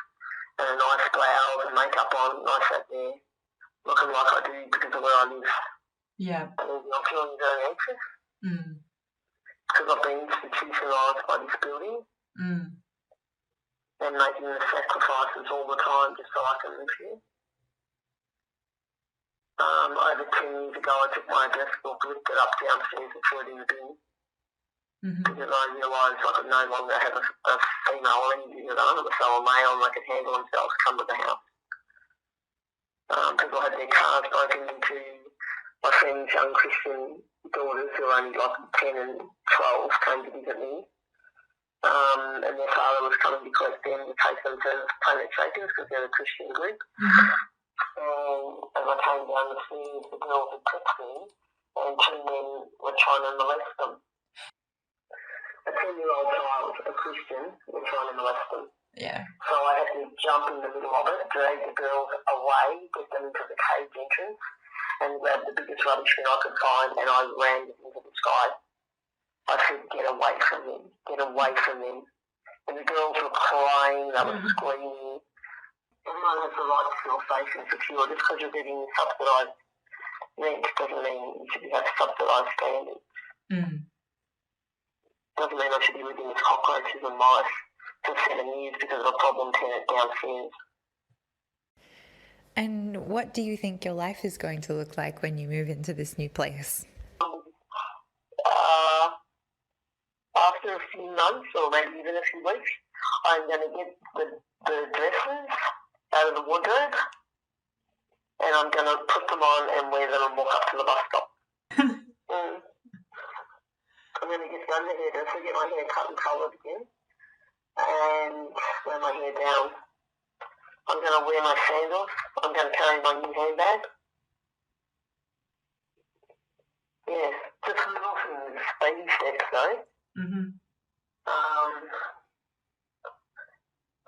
and a nice blouse and makeup on, and I sat there looking like I do because of where I live. Yeah. And I'm feeling very anxious Mm. because I've been institutionalised by this building Mm. and making the sacrifices all the time just so I can live here. Over 10 years ago, I took my address book, lifted up downstairs and threw it in the bin because I realised I could no longer have a female or anything that I so a male and they could handle themselves come to the house. People had their cars broken into. My friends' young Christian daughters who are only like 10 and 12 came to visit me. And their father was coming to collect them to take them to Planet Shakers because they're a Christian group. And as I came down the stairs, the girls had tripped me and 2 men were trying to molest them. A 10-year-old child, a Christian, were trying to molest them. Yeah. So I had to jump in the middle of it, drag the girls away, get them into the cage entrance, and grab the biggest rubbish bin I could find, and I ran into the sky. I said, get away from them, get away from them. And the girls were crying, they were screaming. Everyone has the right to feel safe and secure. Just because you're getting subsidised rent doesn't mean you should have subsidised standards. Doesn't mean I should be living with cockroaches and mice for 7 years because of a problem tenant downstairs. And what do you think your life is going to look like when you move into this new place? After a few months or maybe even a few weeks, I'm going to get the dresses out of the wardrobe and I'm going to put them on and wear them and walk up to the bus stop. I'm going to get done the hairdresser, get my hair cut and coloured again and wear my hair down. I'm going to wear my sandals. I'm going to carry my new handbag. Yeah, just little things, baby steps though.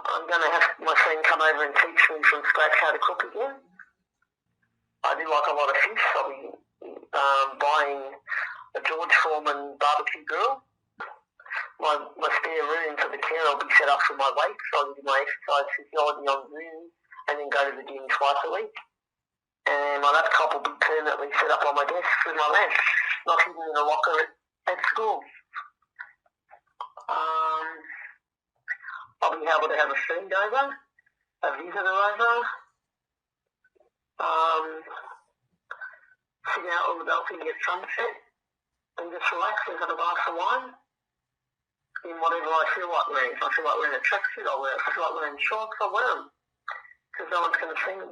I'm going to have my friend come over and teach me from scratch how to cook again. I do like a lot of fish. I'll be buying a George Foreman barbecue grill. My spare room for the care will be set up for my weights, so I can do my exercise physiology on Zoom and then go to the gym twice a week. And my laptop will be permanently set up on my desk with my lamp, not hidden in a locker at school. I'll be able to have a friend over, a visitor over, sit out on the balcony at sunset and just relax and have a glass of wine in whatever I feel like wearing. If I feel like wearing a tracksuit, I'll wear it. If I feel like wearing shorts, I'll wear them because no one's going to see me.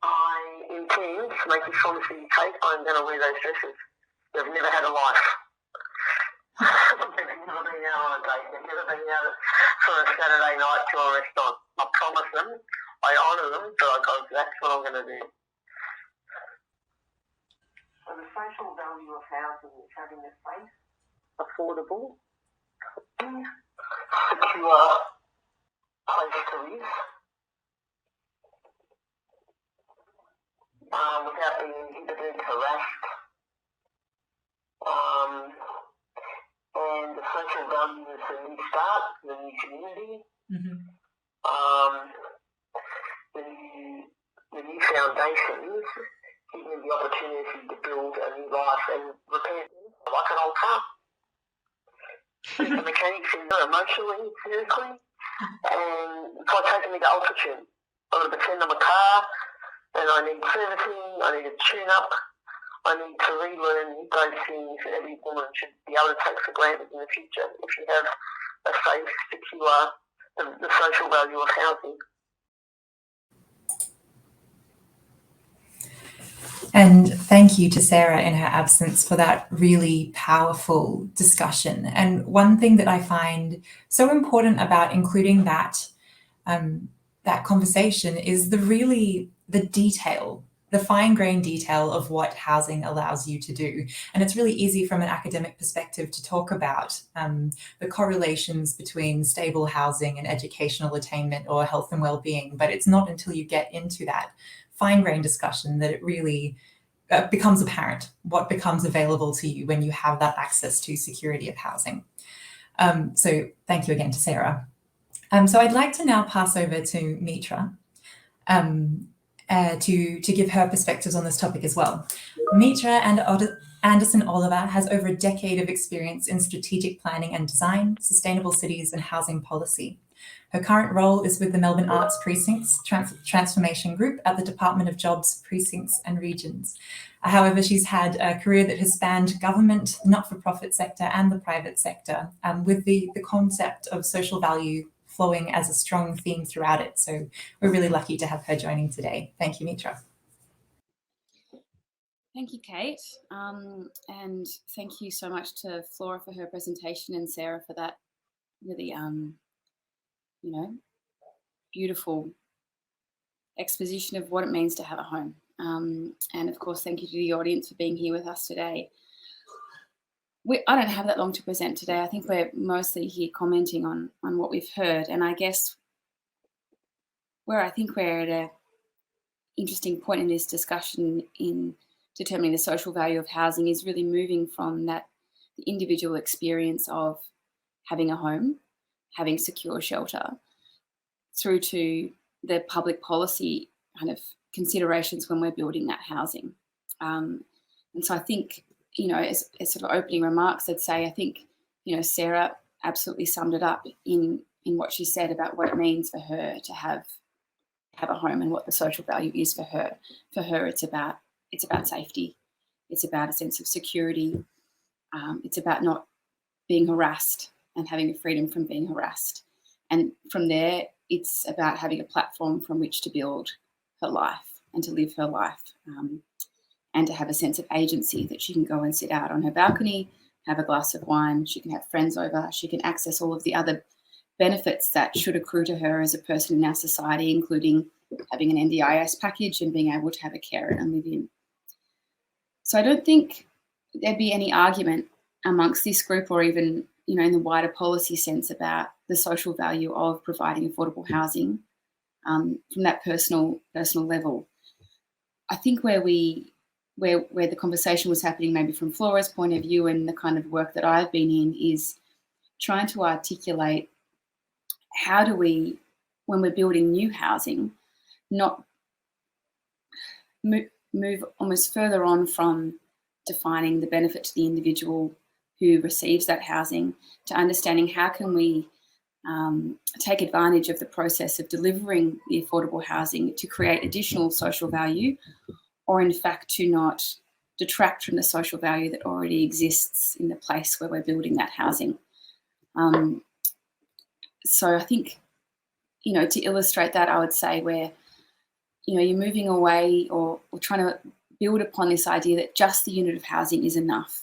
I intend to make this promise to you, Kate, I'm going to wear those dresses. They've never had a life. They've never been out on a date. They've never been out for a Saturday night to a restaurant. I promise them, I honour them, but that's what I'm going to do. So the social value of housing is having a safe, affordable, secure place to live without being inhibited, harassed. And the social value is the new start, the new community, the new foundations, giving you the opportunity to build a new life and repair like an old car. The mechanics in emotionally, physically, and it's like taking me to altitude. I'm going to pretend I'm a car and I need servicing, I need a tune-up, I need to relearn those things that every woman should be able to take for granted in the future if you have a safe, secure, the social value of housing. And thank you to Sarah in her absence for that really powerful discussion. And one thing that I find so important about including that conversation is the detail, the fine-grained detail of what housing allows you to do. And it's really easy from an academic perspective to talk about the correlations between stable housing and educational attainment or health and well-being, but it's not until you get into that fine-grained discussion that it really becomes apparent what becomes available to you when you have that access to security of housing. So thank you again to Sarah. So I'd like to now pass over to Mitra. to give her perspectives on this topic as well. Mitra and Anderson Oliver has over a decade of experience in strategic planning and design, sustainable cities and housing policy. Her current role is with the Melbourne Arts Precincts Transformation Group at the Department of Jobs, Precincts and Regions. However, she's had a career that has spanned government, not-for-profit sector and the private sector, with the concept of social value flowing as a strong theme throughout it. So we're really lucky to have her joining today. Thank you, Mitra. Thank you, Kate. And thank you so much to Flora for her presentation and Sarah for that really, beautiful exposition of what it means to have a home. And of course, thank you to the audience for being here with us today. I don't have that long to present today. I think we're mostly here commenting on what we've heard. And I guess where I think we're at an interesting point in this discussion in determining the social value of housing is really moving from the individual experience of having a home, having secure shelter, through to the public policy kind of considerations when we're building that housing. And so I think, as sort of opening remarks, I'd say I think, Sarah absolutely summed it up in what she said about what it means for her to have a home and what the social value is for her. For her, it's about safety. It's about a sense of security. It's about not being harassed and having the freedom from being harassed. And from there, it's about having a platform from which to build her life and to live her life, and to have a sense of agency that she can go and sit out on her balcony, have a glass of wine, she can have friends over, she can access all of the other benefits that should accrue to her as a person in our society, including having an NDIS package and being able to have a carer and live in. So I don't think there'd be any argument amongst this group or even, in the wider policy sense about the social value of providing affordable housing from that personal level. I think where the conversation was happening, maybe from Flora's point of view and the kind of work that I've been in, is trying to articulate how do we, when we're building new housing, not move almost further on from defining the benefit to the individual who receives that housing to understanding how can we take advantage of the process of delivering the affordable housing to create additional social value, or in fact to not detract from the social value that already exists in the place where we're building that housing. So I think, to illustrate that, I would say where, you're moving away or trying to build upon this idea that just the unit of housing is enough.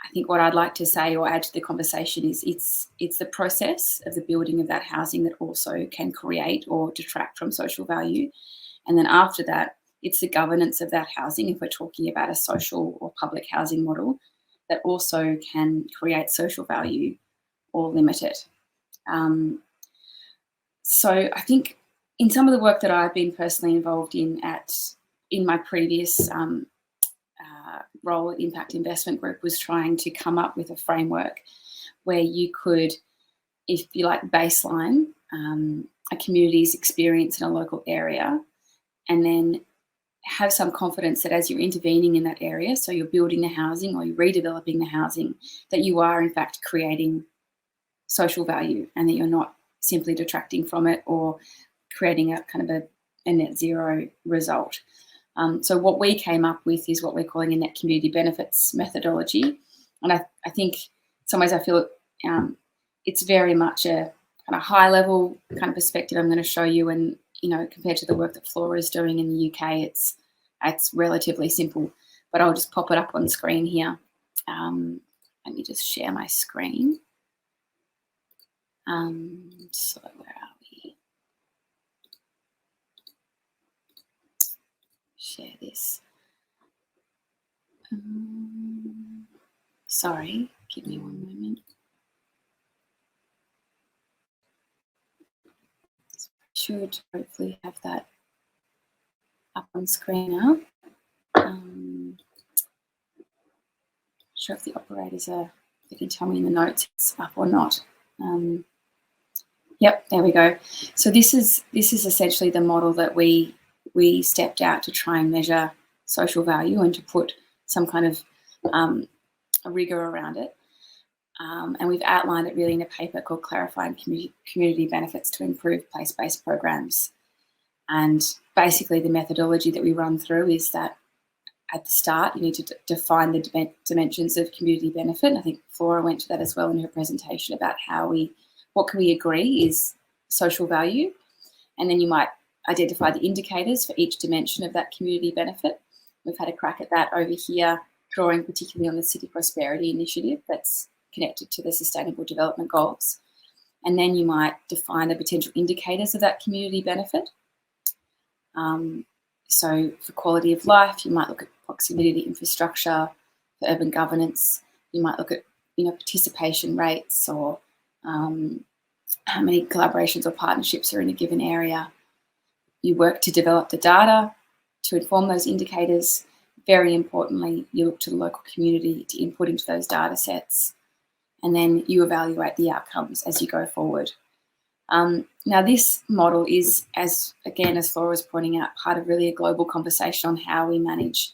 I think what I'd like to say or add to the conversation is it's the process of the building of that housing that also can create or detract from social value. And then after that, it's the governance of that housing, if we're talking about a social or public housing model, that also can create social value or limit it. So I think in some of the work that I've been personally involved in my previous role at Impact Investment Group was trying to come up with a framework where you could, if you like, baseline a community's experience in a local area, and then have some confidence that as you're intervening in that area, so you're building the housing or you're redeveloping the housing, that you are in fact creating social value and that you're not simply detracting from it or creating a kind of a net zero result. So what we came up with is what we're calling a net community benefits methodology. And I think in some ways I feel it's very much a kind of high level kind of perspective I'm going to show you. And, compared to the work that Flora is doing in the UK, it's relatively simple, but I'll just pop it up on screen here. Let me just share my screen. So where are we? Share this. Sorry, give me one moment. Should hopefully have that up on screen now. Sure if the operators they can tell me in the notes it's up or not. Yep, there we go. So this is essentially the model that we we stepped out to try and measure social value and to put some kind of a rigour around it. And we've outlined it really in a paper called Clarifying Community Benefits to Improve Place-Based Programs. And basically the methodology that we run through is that at the start, you need to define the dimensions of community benefit. And I think Flora went to that as well in her presentation about what can we agree is social value. And then you might identify the indicators for each dimension of that community benefit. We've had a crack at that over here, drawing particularly on the City Prosperity Initiative that's connected to the Sustainable Development Goals. And then you might define the potential indicators of that community benefit. So for quality of life, you might look at proximity to infrastructure. For urban governance, you might look at participation rates or how many collaborations or partnerships are in a given area. You work to develop the data to inform those indicators. Very importantly, you look to the local community to input into those data sets, and then you evaluate the outcomes as you go forward. Now, this model is, as Flora was pointing out, part of really a global conversation on how we manage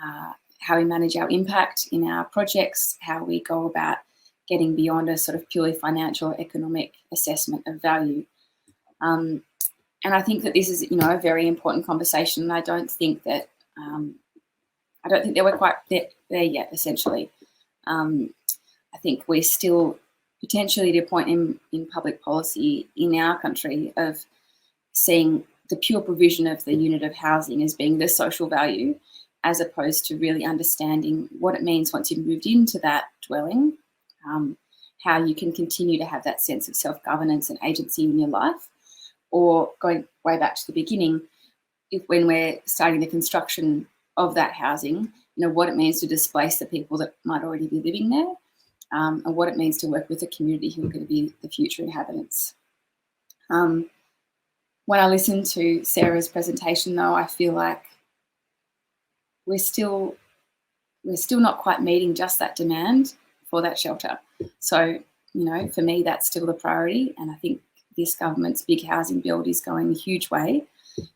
our impact in our projects, how we go about getting beyond a sort of purely financial or economic assessment of value. And I think that this is, a very important conversation. And I don't think that we're quite there yet, essentially. I think we're still potentially at a point in public policy in our country of seeing the pure provision of the unit of housing as being the social value, as opposed to really understanding what it means once you've moved into that dwelling, how you can continue to have that sense of self-governance and agency in your life. Or going way back to the beginning, when we're starting the construction of that housing, what it means to displace the people that might already be living there, and what it means to work with a community who are going to be the future inhabitants. When I listen to Sarah's presentation, though, I feel like we're still not quite meeting just that demand for that shelter. So, for me, that's still the priority, and I think this government's big housing build is going a huge way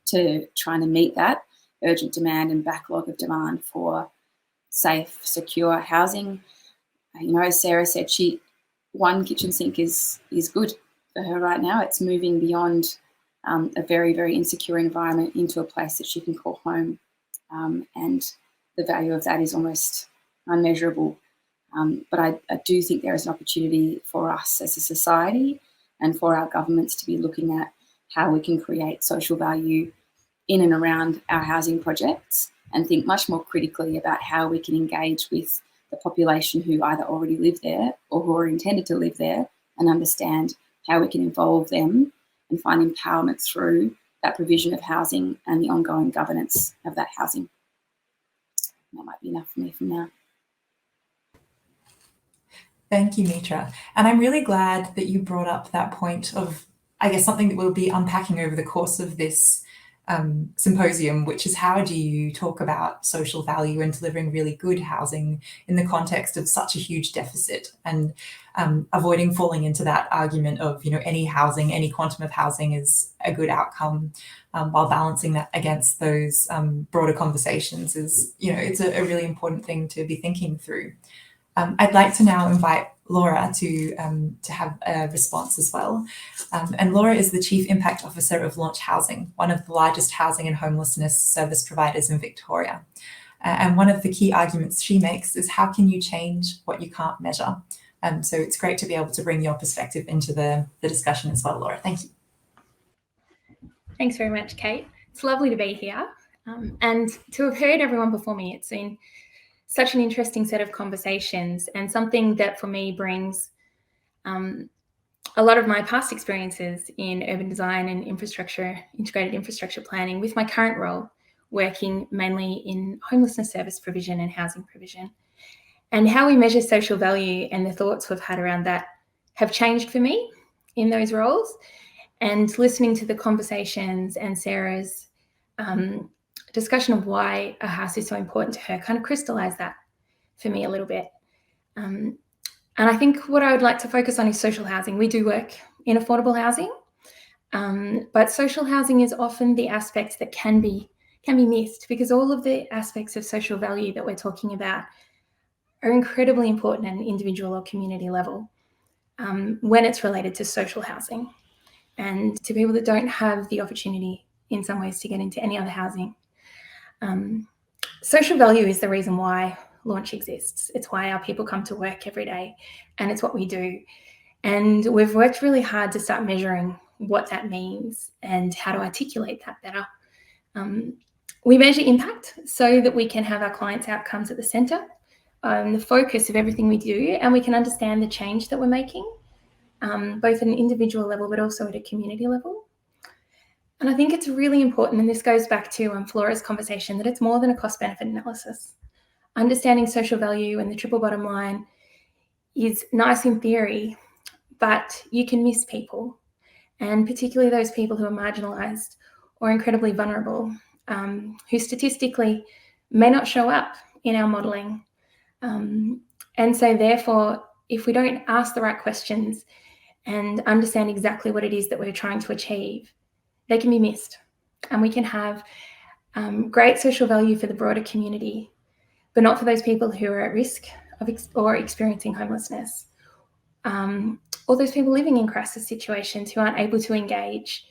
to trying to meet that urgent demand and backlog of demand for safe, secure housing. As Sarah said, one kitchen sink is good for her right now. It's moving beyond a very, very insecure environment into a place that she can call home. And the value of that is almost unmeasurable. But I do think there is an opportunity for us as a society and for our governments to be looking at how we can create social value in and around our housing projects and think much more critically about how we can engage with the population who either already live there or who are intended to live there, and understand how we can involve them and find empowerment through that provision of housing and the ongoing governance of that housing. That might be enough for me for now. Thank you, Mitra. And I'm really glad that you brought up that point of, I guess, something that we'll be unpacking over the course of this symposium, which is how do you talk about social value and delivering really good housing in the context of such a huge deficit, and avoiding falling into that argument of, any housing, any quantum of housing is a good outcome, while balancing that against those broader conversations is, it's a really important thing to be thinking through. I'd like to now invite Laura to have a response as well. And Laura is the Chief Impact Officer of Launch Housing, one of the largest housing and homelessness service providers in Victoria. And one of the key arguments she makes is, how can you change what you can't measure? So it's great to be able to bring your perspective into the discussion as well, Laura. Thank you. Thanks very much, Kate. It's lovely to be here. And to have heard everyone before me, it's been such an interesting set of conversations, and something that for me brings a lot of my past experiences in urban design and integrated infrastructure planning with my current role, working mainly in homelessness service provision and housing provision. And how we measure social value and the thoughts we've had around that have changed for me in those roles. And listening to the conversations and Sarah's discussion of why a house is so important to her kind of crystallized that for me a little bit. And I think what I would like to focus on is social housing. We do work in affordable housing, But social housing is often the aspect that can be missed, because all of the aspects of social value that we're talking about are incredibly important at an individual or community level when it's related to social housing and to people that don't have the opportunity in some ways to get into any other housing. Social value is the reason why Launch exists. It's why our people come to work every day, and it's what we do. And we've worked really hard to start measuring what that means and how to articulate that better. We measure impact so that we can have our clients' outcomes at the centre, the focus of everything we do, and we can understand the change that we're making, both at an individual level but also at a community level. And I think it's really important, and this goes back to Flora's conversation, that it's more than a cost-benefit analysis. Understanding social value and the triple bottom line is nice in theory, but you can miss people, and particularly those people who are marginalised or incredibly vulnerable, who statistically may not show up in our modelling. And so therefore, if we don't ask the right questions and understand exactly what it is that we're trying to achieve, they can be missed. And we can have great social value for the broader community, but not for those people who are at risk of or experiencing homelessness, or those people living in crisis situations who aren't able to engage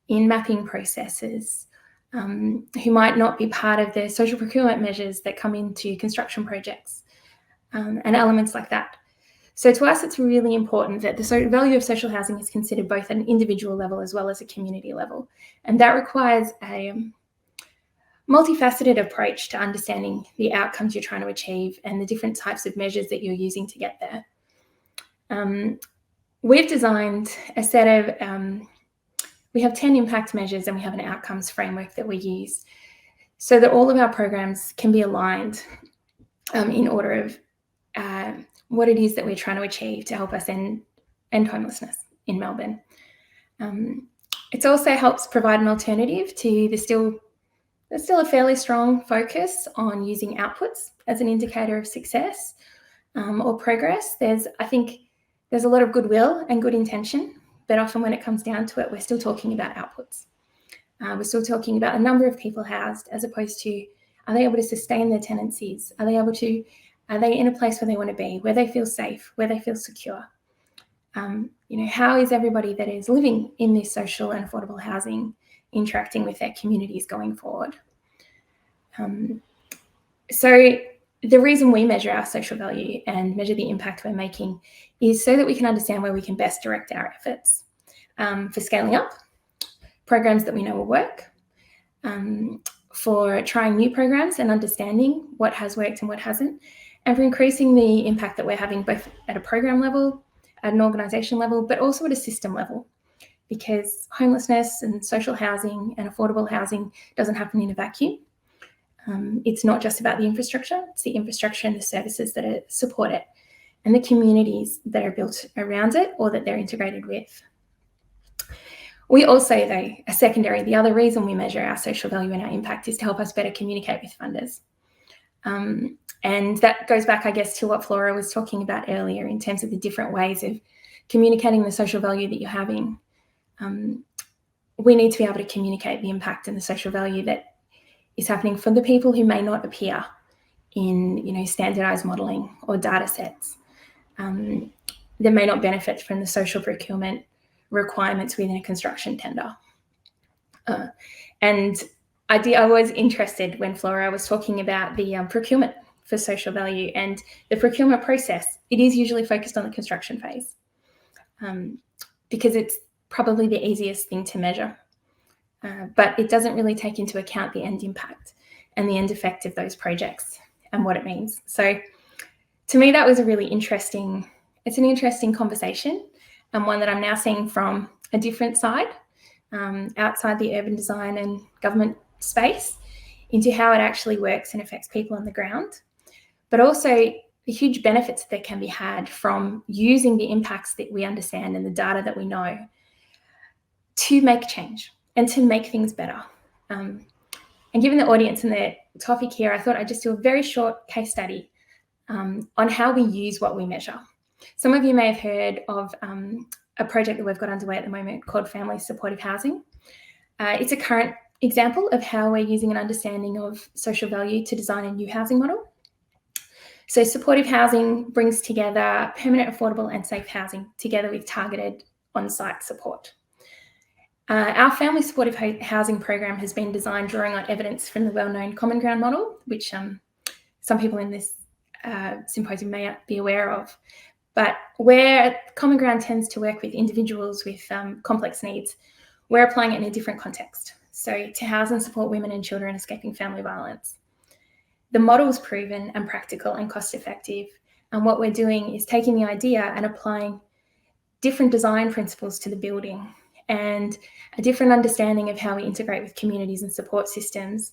in mapping processes, who might not be part of the social procurement measures that come into construction projects, and elements like that. So to us, it's really important that the value of social housing is considered both at an individual level as well as a community level. And that requires a multifaceted approach to understanding the outcomes you're trying to achieve and the different types of measures that you're using to get there. We've designed a set of, we have 10 impact measures and we have an outcomes framework that we use so that all of our programs can be aligned in order of what it is that we're trying to achieve to help us end homelessness in Melbourne. It also helps provide an alternative to there's still a fairly strong focus on using outputs as an indicator of success or progress. I think there's a lot of goodwill and good intention, but often when it comes down to it, we're still talking about outputs. We're still talking about the number of people housed, as opposed to, are they able to sustain their tenancies? Are they in a place where they want to be, where they feel safe, where they feel secure? How is everybody that is living in this social and affordable housing interacting with their communities going forward? So the reason we measure our social value and measure the impact we're making is so that we can understand where we can best direct our efforts for scaling up programs that we know will work, for trying new programs and understanding what has worked and what hasn't, and for increasing the impact that we're having both at a program level, at an organisation level, but also at a system level, because homelessness and social housing and affordable housing doesn't happen in a vacuum. It's not just about the infrastructure, it's the infrastructure and the services that support it and the communities that are built around it or that they're integrated with. We also, though, the other reason we measure our social value and our impact is to help us better communicate with funders. And that goes back, I guess, to what Flora was talking about earlier in terms of the different ways of communicating the social value that you're having. We need to be able to communicate the impact and the social value that is happening for the people who may not appear in, standardised modelling or data sets, that may not benefit from the social procurement requirements within a construction tender. And I was interested when Flora was talking about the procurement for social value, and the procurement process. It is usually focused on the construction phase because it's probably the easiest thing to measure, but it doesn't really take into account the end impact and the end effect of those projects and what it means. So to me, that was an interesting conversation, and one that I'm now seeing from a different side, outside the urban design and government space, into how it actually works and affects people on the ground, but also the huge benefits that can be had from using the impacts that we understand and the data that we know to make change and to make things better. And given the audience and the topic here, I thought I'd just do a very short case study on how we use what we measure. Some of you may have heard of a project that we've got underway at the moment called Family Supportive Housing. It's a current example of how we're using an understanding of social value to design a new housing model. So supportive housing brings together permanent, affordable and safe housing together with targeted on-site support. Our family supportive housing program has been designed drawing on evidence from the well-known Common Ground model, which some people in this symposium may be aware of. But where Common Ground tends to work with individuals with complex needs, we're applying it in a different context. So to house and support women and children escaping family violence. The model is proven and practical and cost effective. And what we're doing is taking the idea and applying different design principles to the building and a different understanding of how we integrate with communities and support systems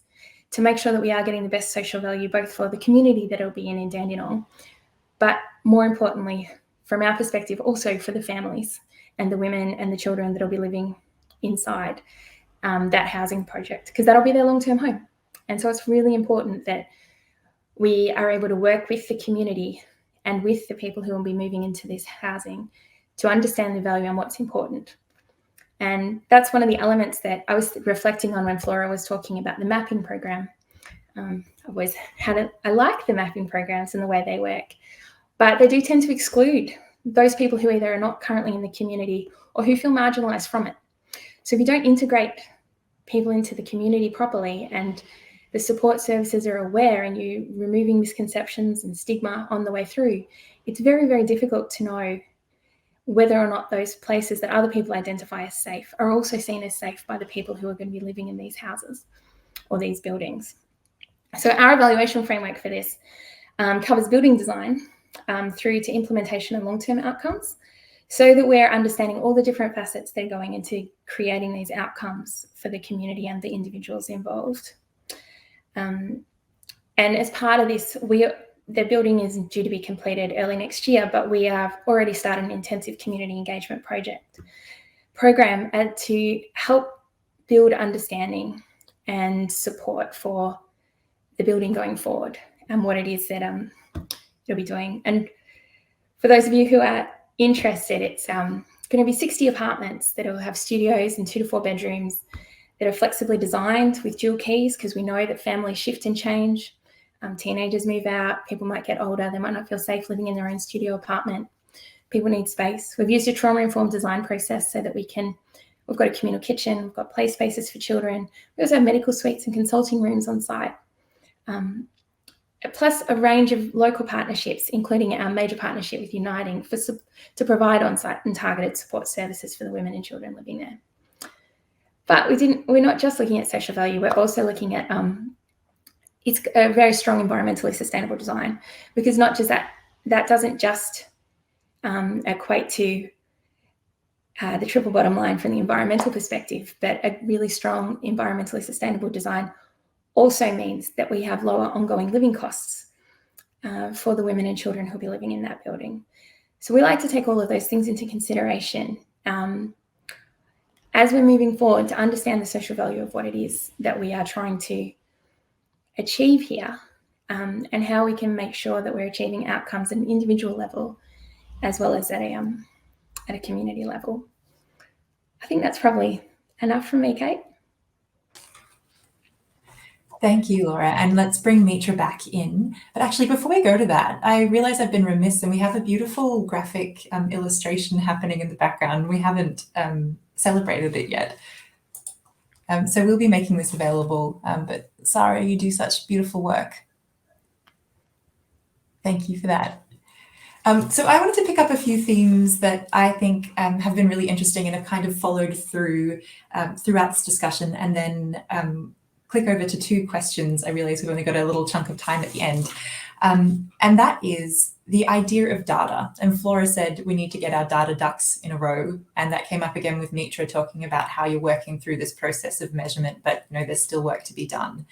to make sure that we are getting the best social value, both for the community that it'll be in Dandenong, but more importantly, from our perspective, also for the families and the women and the children that'll be living inside that housing project, because that'll be their long-term home. And so it's really important that we are able to work with the community and with the people who will be moving into this housing to understand the value and what's important. And that's one of the elements that I was reflecting on when Flora was talking about the mapping program. I like the mapping programs and the way they work, but they do tend to exclude those people who either are not currently in the community or who feel marginalised from it. So if you don't integrate people into the community properly and the support services are aware and you're removing misconceptions and stigma on the way through, it's very, very difficult to know whether or not those places that other people identify as safe are also seen as safe by the people who are going to be living in these houses or these buildings. So our evaluation framework for this covers building design through to implementation and long-term outcomes, so that we're understanding all the different facets that are going into creating these outcomes for the community and the individuals involved. And as part of this, the building is due to be completed early next year, but we have already started an intensive community engagement program to help build understanding and support for the building going forward and what it is that you'll be doing. And for those of you who are interested, it's going to be 60 apartments that will have studios and 2 to 4 bedrooms that are flexibly designed with dual keys, because we know that families shift and change. Teenagers move out, people might get older, they might not feel safe living in their own studio apartment. People need space. We've used a trauma-informed design process so that we've got a communal kitchen, we've got play spaces for children. We also have medical suites and consulting rooms on site. Plus a range of local partnerships, including our major partnership with Uniting to provide on-site and targeted support services for the women and children living there. But we're not just looking at social value, we're also looking at it's a very strong environmentally sustainable design, because not just that doesn't just equate to the triple bottom line from the environmental perspective, but a really strong environmentally sustainable design also means that we have lower ongoing living costs for the women and children who'll be living in that building. So we like to take all of those things into consideration as we're moving forward to understand the social value of what it is that we are trying to achieve here, and how we can make sure that we're achieving outcomes at an individual level as well as at a community level. I think that's probably enough from me, Kate. Thank you, Laura. And let's bring Mitra back in. But actually, before we go to that, I realise I've been remiss, and we have a beautiful graphic illustration happening in the background. We haven't celebrated it yet. So we'll be making this available. But Sarah, you do such beautiful work. Thank you for that. So I wanted to pick up a few themes that I think have been really interesting and have kind of followed through throughout this discussion, and then click over to 2 questions. I realise we've only got a little chunk of time at the end. And that is the idea of data. And Flora said we need to get our data ducks in a row. And that came up again with Mitra talking about how you're working through this process of measurement, but there's still work to be done.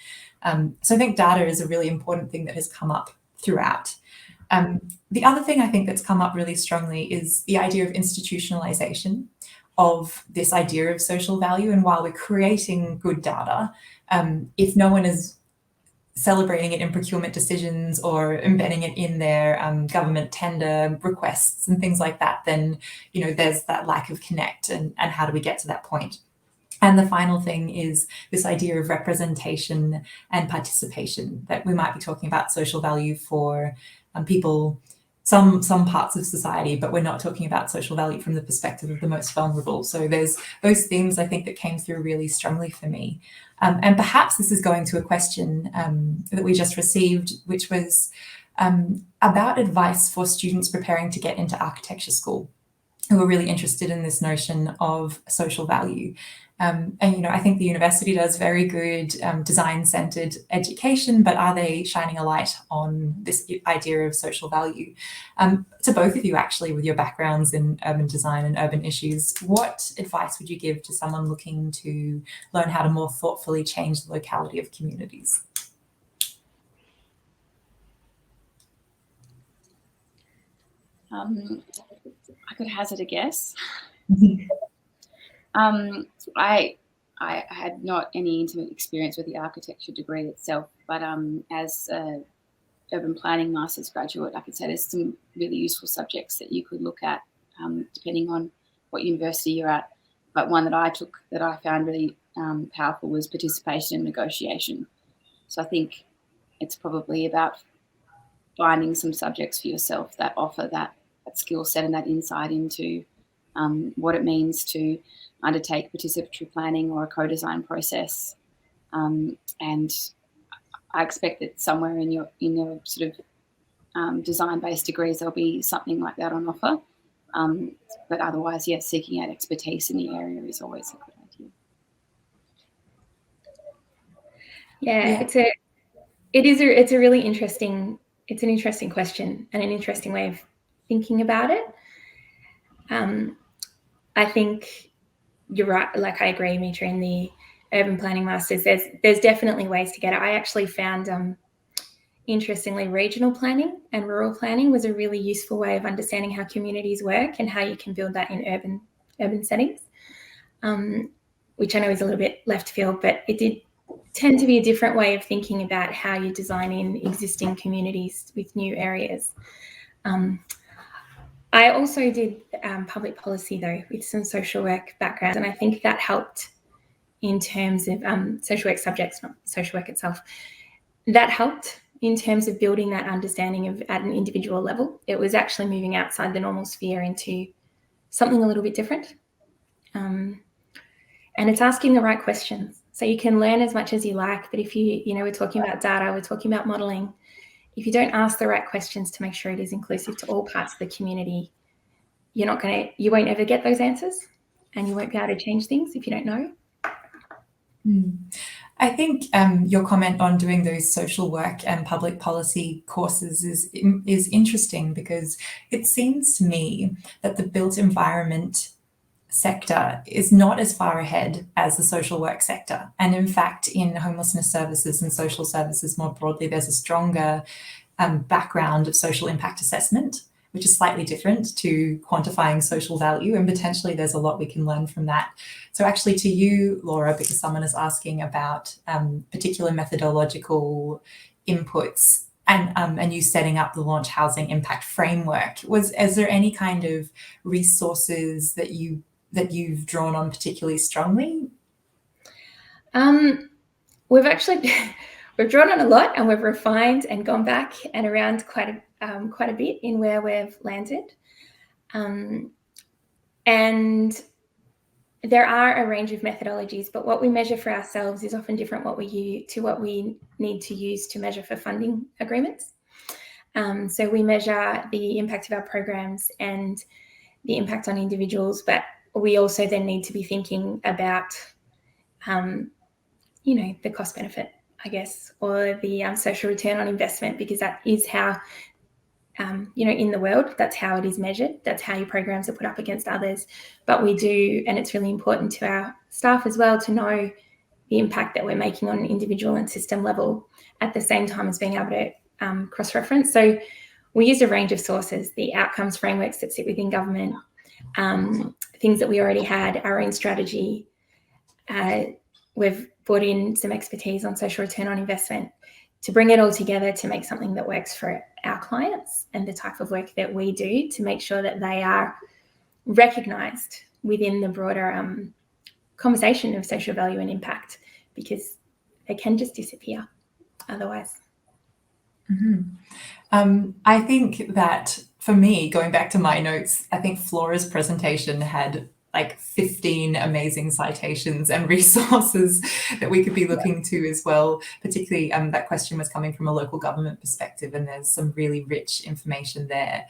So I think data is a really important thing that has come up throughout. The other thing I think that's come up really strongly is the idea of institutionalization of this idea of social value. And while we're creating good data, if no one is celebrating it in procurement decisions or embedding it in their government tender requests and things like that, then, you know, there's that lack of connect, and how do we get to that point? And the final thing is this idea of representation and participation, that we might be talking about social value for people, some parts of society, but we're not talking about social value from the perspective of the most vulnerable. So there's those themes, I think, that came through really strongly for me. And perhaps this is going to a question that we just received, which was about advice for students preparing to get into architecture school, who are really interested in this notion of social value. And, you know, I think the university does very good design-centered education, but are they shining a light on this idea of social value? To both of you, actually, with your backgrounds in urban design and urban issues, what advice would you give to someone looking to learn how to more thoughtfully change the locality of communities? I could hazard a guess. I had not any intimate experience with the architecture degree itself, but as a urban planning master's graduate, I could say there's some really useful subjects that you could look at depending on what university you're at. But one that I took that I found really powerful was participation and negotiation. So I think it's probably about finding some subjects for yourself that offer that skill set and that insight into what it means to undertake participatory planning or a co-design process. And I expect that somewhere in your sort of design-based degrees, there'll be something like that on offer. But otherwise, yeah, seeking out expertise in the area is always a good idea. Yeah. It's a really interesting, it's an interesting question and an interesting way of thinking about it. I think you're right. Like, I agree, Mitra, in the urban planning masters, there's definitely ways to get it. I actually found, interestingly, regional planning and rural planning was a really useful way of understanding how communities work and how you can build that in urban settings, which I know is a little bit left field, but it did tend to be a different way of thinking about how you design in existing communities with new areas. I also did public policy, though, with some social work background, and I think that helped in terms of social work subjects, not social work itself. That helped in terms of building that understanding of at an individual level. It was actually moving outside the normal sphere into something a little bit different. And it's asking the right questions. So you can learn as much as you like, but if we're talking about data, we're talking about modelling, if you don't ask the right questions to make sure it is inclusive to all parts of the community, you won't ever get those answers, and you won't be able to change things if you don't know. I think your comment on doing those social work and public policy courses is interesting, because it seems to me that the built environment sector is not as far ahead as the social work sector. And in fact, in homelessness services and social services more broadly, there's a stronger background of social impact assessment, which is slightly different to quantifying social value, and potentially there's a lot we can learn from that. So actually, to you, Laura, because someone is asking about particular methodological inputs and you setting up the Launch Housing Impact Framework, is there any kind of resources that you've drawn on particularly strongly? We've drawn on a lot, and we've refined and gone back and around quite a bit in where we've landed. And there are a range of methodologies, but what we measure for ourselves is often different what we need to use to measure for funding agreements. So we measure the impact of our programs and the impact on individuals, but we also then need to be thinking about, the cost benefit, I guess, or the social return on investment, because that is how, in the world, that's how it is measured. That's how your programs are put up against others. But we do, and it's really important to our staff as well to know the impact that we're making on an individual and system level at the same time as being able to cross-reference. So we use a range of sources, the outcomes frameworks that sit within government, things that we already had, our own strategy. We've brought in some expertise on social return on investment. to bring it all together to make something that works for our clients and the type of work that we do, to make sure that they are recognised within the broader conversation of social value and impact, because they can just disappear otherwise. I think that for me, going back to my notes, I think Flora's presentation had like 15 amazing citations and resources that we could be looking to as well. Particularly that question was coming from a local government perspective, and there's some really rich information there.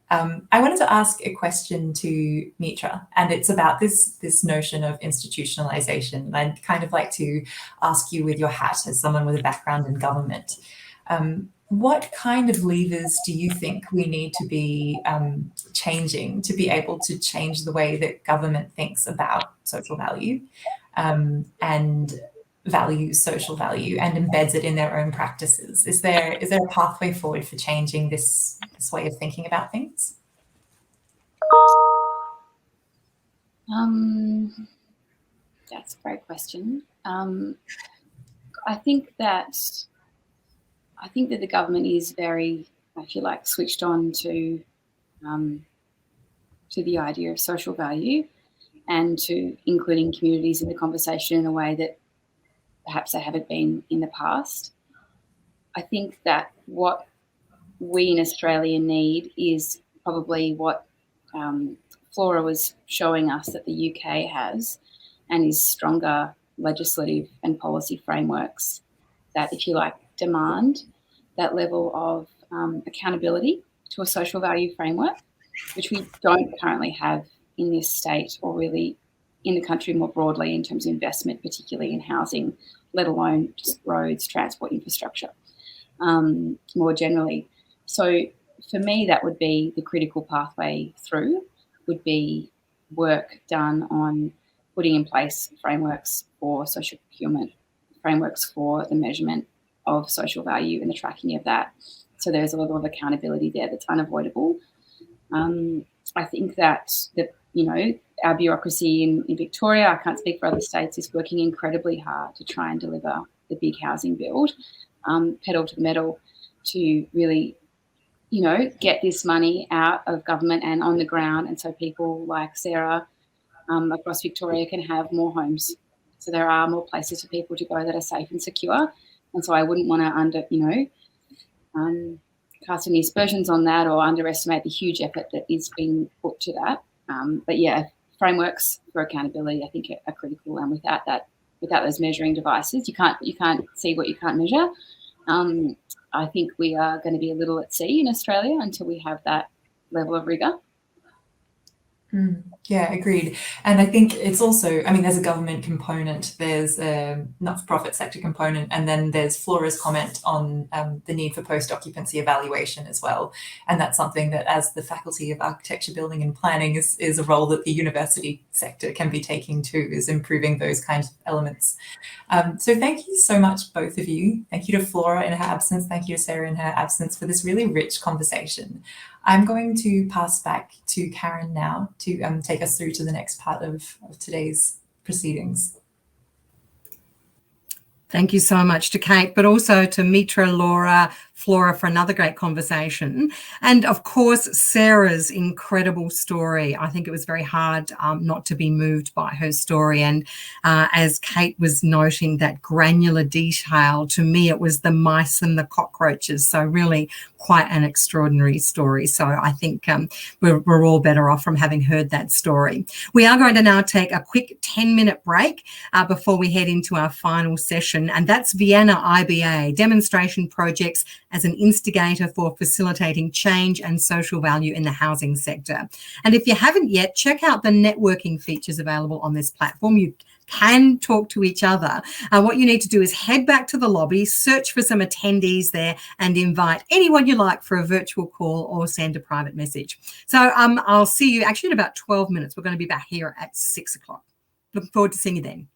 I wanted to ask a question to Mitra, and it's about this notion of institutionalization. I'd kind of like to ask you, with your hat as someone with a background in government, what kind of levers do you think we need to be changing to be able to change the way that government thinks about social value and values social value and embeds it in their own practices? Is there a pathway forward for changing this way of thinking about things? That's a great question. I think that the government is very, I feel like, switched on to the idea of social value and to including communities in the conversation in a way that perhaps they haven't been in the past. I think that what we in Australia need is probably what Flora was showing us that the UK has, and is stronger legislative and policy frameworks that, if you like, demand that level of accountability to a social value framework, which we don't currently have in this state or really in the country more broadly in terms of investment, particularly in housing, let alone just roads, transport infrastructure more generally. So for me, that would be the critical pathway through, would be work done on putting in place frameworks for social procurement, frameworks for the measurement of social value and the tracking of that. So there's a level of accountability there that's unavoidable. I think that our bureaucracy in Victoria, I can't speak for other states, is working incredibly hard to try and deliver the big housing build, pedal to the metal, to really, get this money out of government and on the ground. And so people like Sarah across Victoria can have more homes. So there are more places for people to go that are safe and secure. And so I wouldn't want to cast any aspersions on that or underestimate the huge effort that is being put to that. But yeah, frameworks for accountability, I think, are critical. And without those measuring devices, you can't see what you can't measure. I think we are going to be a little at sea in Australia until we have that level of rigour. Yeah, agreed. And I think it's also, there's a government component, there's a not-for-profit sector component, and then there's Flora's comment on the need for post-occupancy evaluation as well. And that's something that, as the Faculty of Architecture, Building and Planning, is a role that the university sector can be taking too, is improving those kinds of elements. So thank you so much, both of you. Thank you to Flora in her absence. Thank you to Sarah in her absence for this really rich conversation. I'm going to pass back to Karen now to take us through to the next part of today's proceedings. Thank you so much to Kate, but also to Mitra, Laura, Flora for another great conversation. And of course, Sarah's incredible story. I think it was very hard not to be moved by her story. And as Kate was noting, that granular detail, to me, it was the mice and the cockroaches. So really quite an extraordinary story. So I think we're all better off from having heard that story. We are going to now take a quick 10-minute break before we head into our final session. And that's Vienna IBA, Demonstration Projects as an Instigator for Facilitating Change and Social Value in the Housing Sector. And if you haven't yet, check out the networking features available on this platform. You can talk to each other. What you need to do is head back to the lobby, search for some attendees there, and invite anyone you like for a virtual call or send a private message. So I'll see you actually in about 12 minutes. We're going to be back here at 6 o'clock. Looking forward to seeing you then.